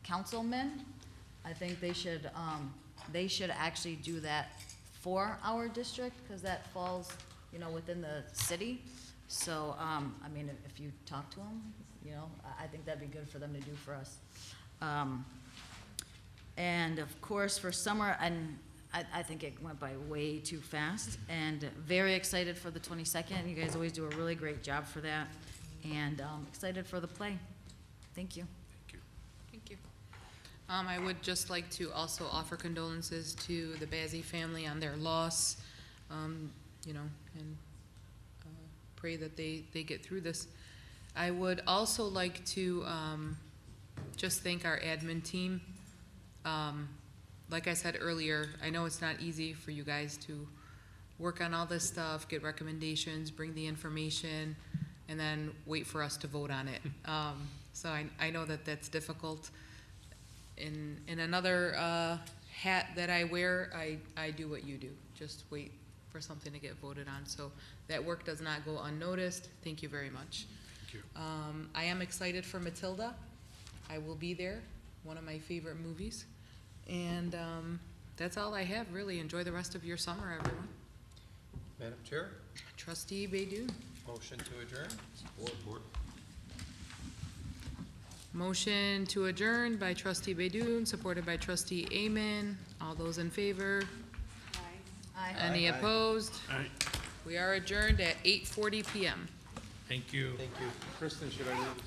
councilmen, I think they should actually do that for our district, because that falls, within the city. So, I mean, if you talk to them, I think that'd be good for them to do for us. And of course, for summer, and I think it went by way too fast, and very excited for the 22nd. You guys always do a really great job for that, and excited for the play. Thank you. Thank you. I would just like to also offer condolences to the Bazzi family on their loss, and pray that they get through this. I would also like to just thank our admin team. Like I said earlier, I know it's not easy for you guys to work on all this stuff, get recommendations, bring the information, and then wait for us to vote on it. So I know that that's difficult. In another hat that I wear, I do what you do. Just wait for something to get voted on. So that work does not go unnoticed. Thank you very much. Thank you. I am excited for Matilda. I will be there, one of my favorite movies. And that's all I have, really. Enjoy the rest of your summer, everyone. Madam Chair, Trustee Baydun. motion to adjourn. Support. Motion to adjourn by Trustee Baydun, supported by Trustee Amen. All those in favor? Aye. Any Aye. opposed? Aye. We are adjourned at 8:40 PM. Thank you. Thank you. Kristen, should I leave?